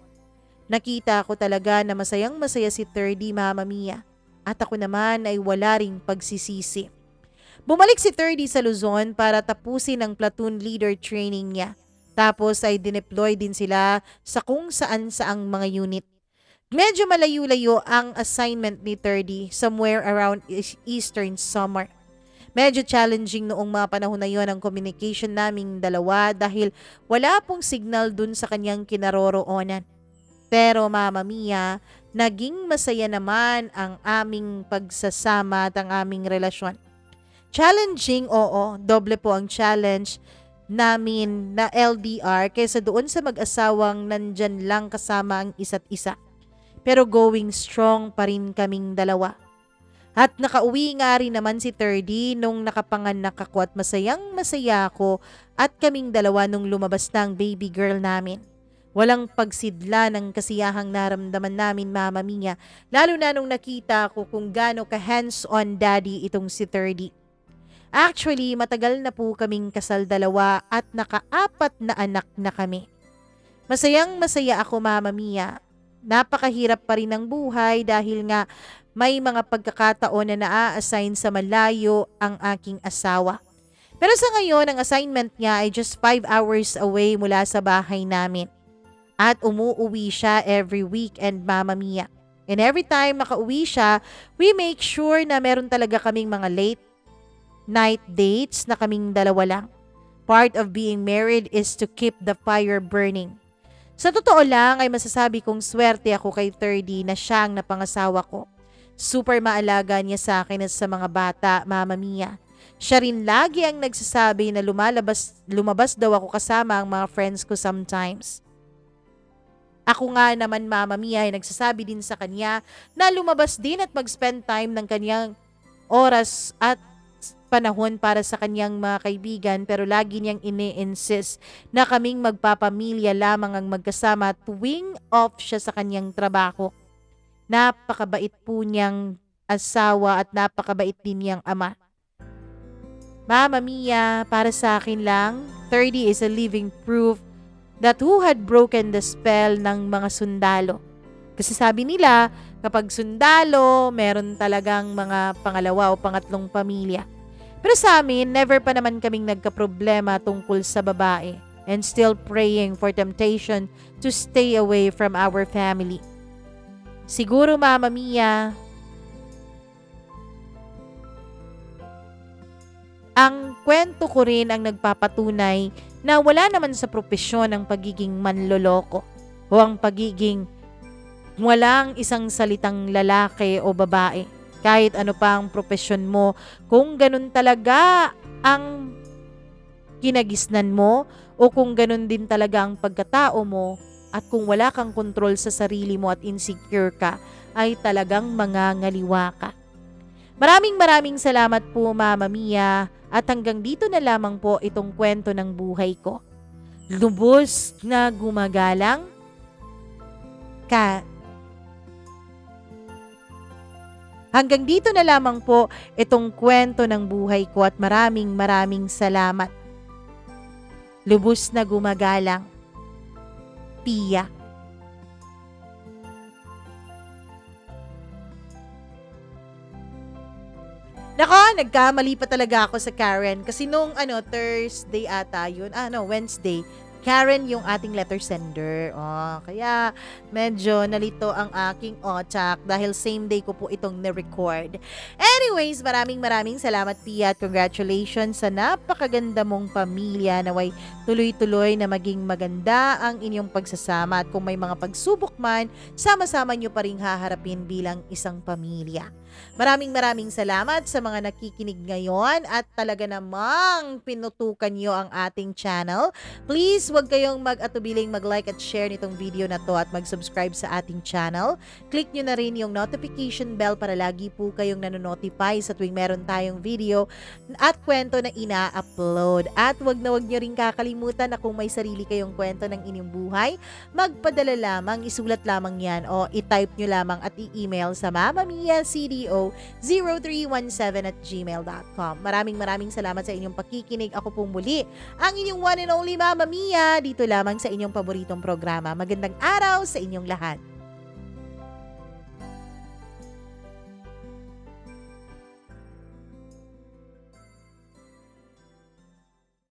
Nakita ko talaga na masayang masaya si 30, Mama Mia. At ako naman ay wala ring pagsisisi. Bumalik si 30 sa Luzon para tapusin ang platoon leader training niya. Tapos ay dineploy din sila sa kung saan saang mga unit. Medyo malayo-layo ang assignment ni 30 somewhere around Eastern Summer. Medyo challenging noong mga panahon na yon ang communication naming dalawa dahil wala pong signal dun sa kanyang kinaroroonan. Pero Mama Mia, naging masaya naman ang aming pagsasama at ang aming relasyon. Challenging, oo, doble po ang challenge namin na LDR kaysa doon sa mag-asawang nandyan lang kasama ang isa't isa. Pero going strong pa rin kaming dalawa. At nakauwi nga rin naman si 30 nung nakapanganak ako at masayang masaya ako at kaming dalawa nung lumabas na ang baby girl namin. Walang pagsidla ng kasiyahang naramdaman namin, Mama Mia, lalo na nung nakita ko kung gaano ka hands-on daddy itong si 30. Actually, matagal na po kaming kasal dalawa at naka-4 na anak na kami. Masayang masaya ako, Mama Mia. Napakahirap pa rin ang buhay dahil nga may mga pagkakataon na naa-assign sa malayo ang aking asawa. Pero sa ngayon, ang assignment niya ay just 5 hours away mula sa bahay namin. At umuuwi siya every weekend, Mama Mia. And every time makauwi siya, we make sure na meron talaga kaming mga late night dates na kaming dalawa lang. Part of being married is to keep the fire burning. Sa totoo lang ay masasabi kong swerte ako kay 30 na siya ang napangasawa ko. Super maalaga niya sa akin at sa mga bata, Mama Mia. Siya rin lagi ang nagsasabi na lumabas daw ako kasama ang mga friends ko sometimes. Ako nga naman, Mama Mia, ay nagsasabi din sa kanya na lumabas din at mag-spend time ng kanyang oras at panahon para sa kanyang mga kaibigan pero lagi niyang ini-insist na kaming magpapamilya lamang ang magkasama tuwing off siya sa kanyang trabaho. Napakabait po niyang asawa at napakabait din niyang ama. Mama Mia, para sa akin lang, 30 is a living proof that who had broken the spell ng mga sundalo. Kasi sabi nila, kapag sundalo, meron talagang mga pangalawa o pangatlong pamilya. Pero sa amin, never pa naman kaming nagkaproblema tungkol sa babae and still praying for temptation to stay away from our family. Siguro, Mama Mia, ang kwento ko rin ang nagpapatunay na wala naman sa propesyon ang pagiging manloloko o ang pagiging walang isang salitang lalaki o babae. Kahit ano pa ang propesyon mo, kung ganun talaga ang kinagisnan mo o kung ganun din talaga ang pagkatao mo at kung wala kang kontrol sa sarili mo at insecure ka, ay talagang mangangaliwa ka. Maraming salamat po, Mama Mia, at hanggang dito na lamang po itong kwento ng buhay ko. Lubos na gumagalang, Kat. Hanggang dito na lamang po itong kwento ng buhay ko at maraming salamat. Lubos na gumagalang, Pia. Nako, nagkamali pa talaga ako sa Karen kasi nung Thursday ata yun, Wednesday, Karen yung ating letter sender. Kaya medyo nalito ang aking otak dahil same day ko po itong ni-record. Anyways, maraming salamat, Pia, at congratulations sa napakaganda mong pamilya. Naway tuloy-tuloy na maging maganda ang inyong pagsasama at kung may mga pagsubok man, sama-sama nyo pa rin haharapin bilang isang pamilya. Maraming salamat sa mga nakikinig ngayon at talaga namang pinutukan nyo ang ating channel. Please, huwag kayong mag-atubiling mag-like at share nitong video na to at mag-subscribe sa ating channel. Click nyo na rin yung notification bell para lagi po kayong nanonotify sa tuwing meron tayong video at kwento na ina-upload. At huwag nyo rin kakalimutan na kung may sarili kayong kwento ng inyong buhay, magpadala lamang, isulat lamang yan o i-type nyo lamang at i-email sa mamamiacdo0317@gmail.com. Maraming salamat sa inyong pakikinig. Ako pong muli, ang inyong one and only Mama Mia, dito lamang sa inyong paboritong programa. Magandang araw sa inyong lahat.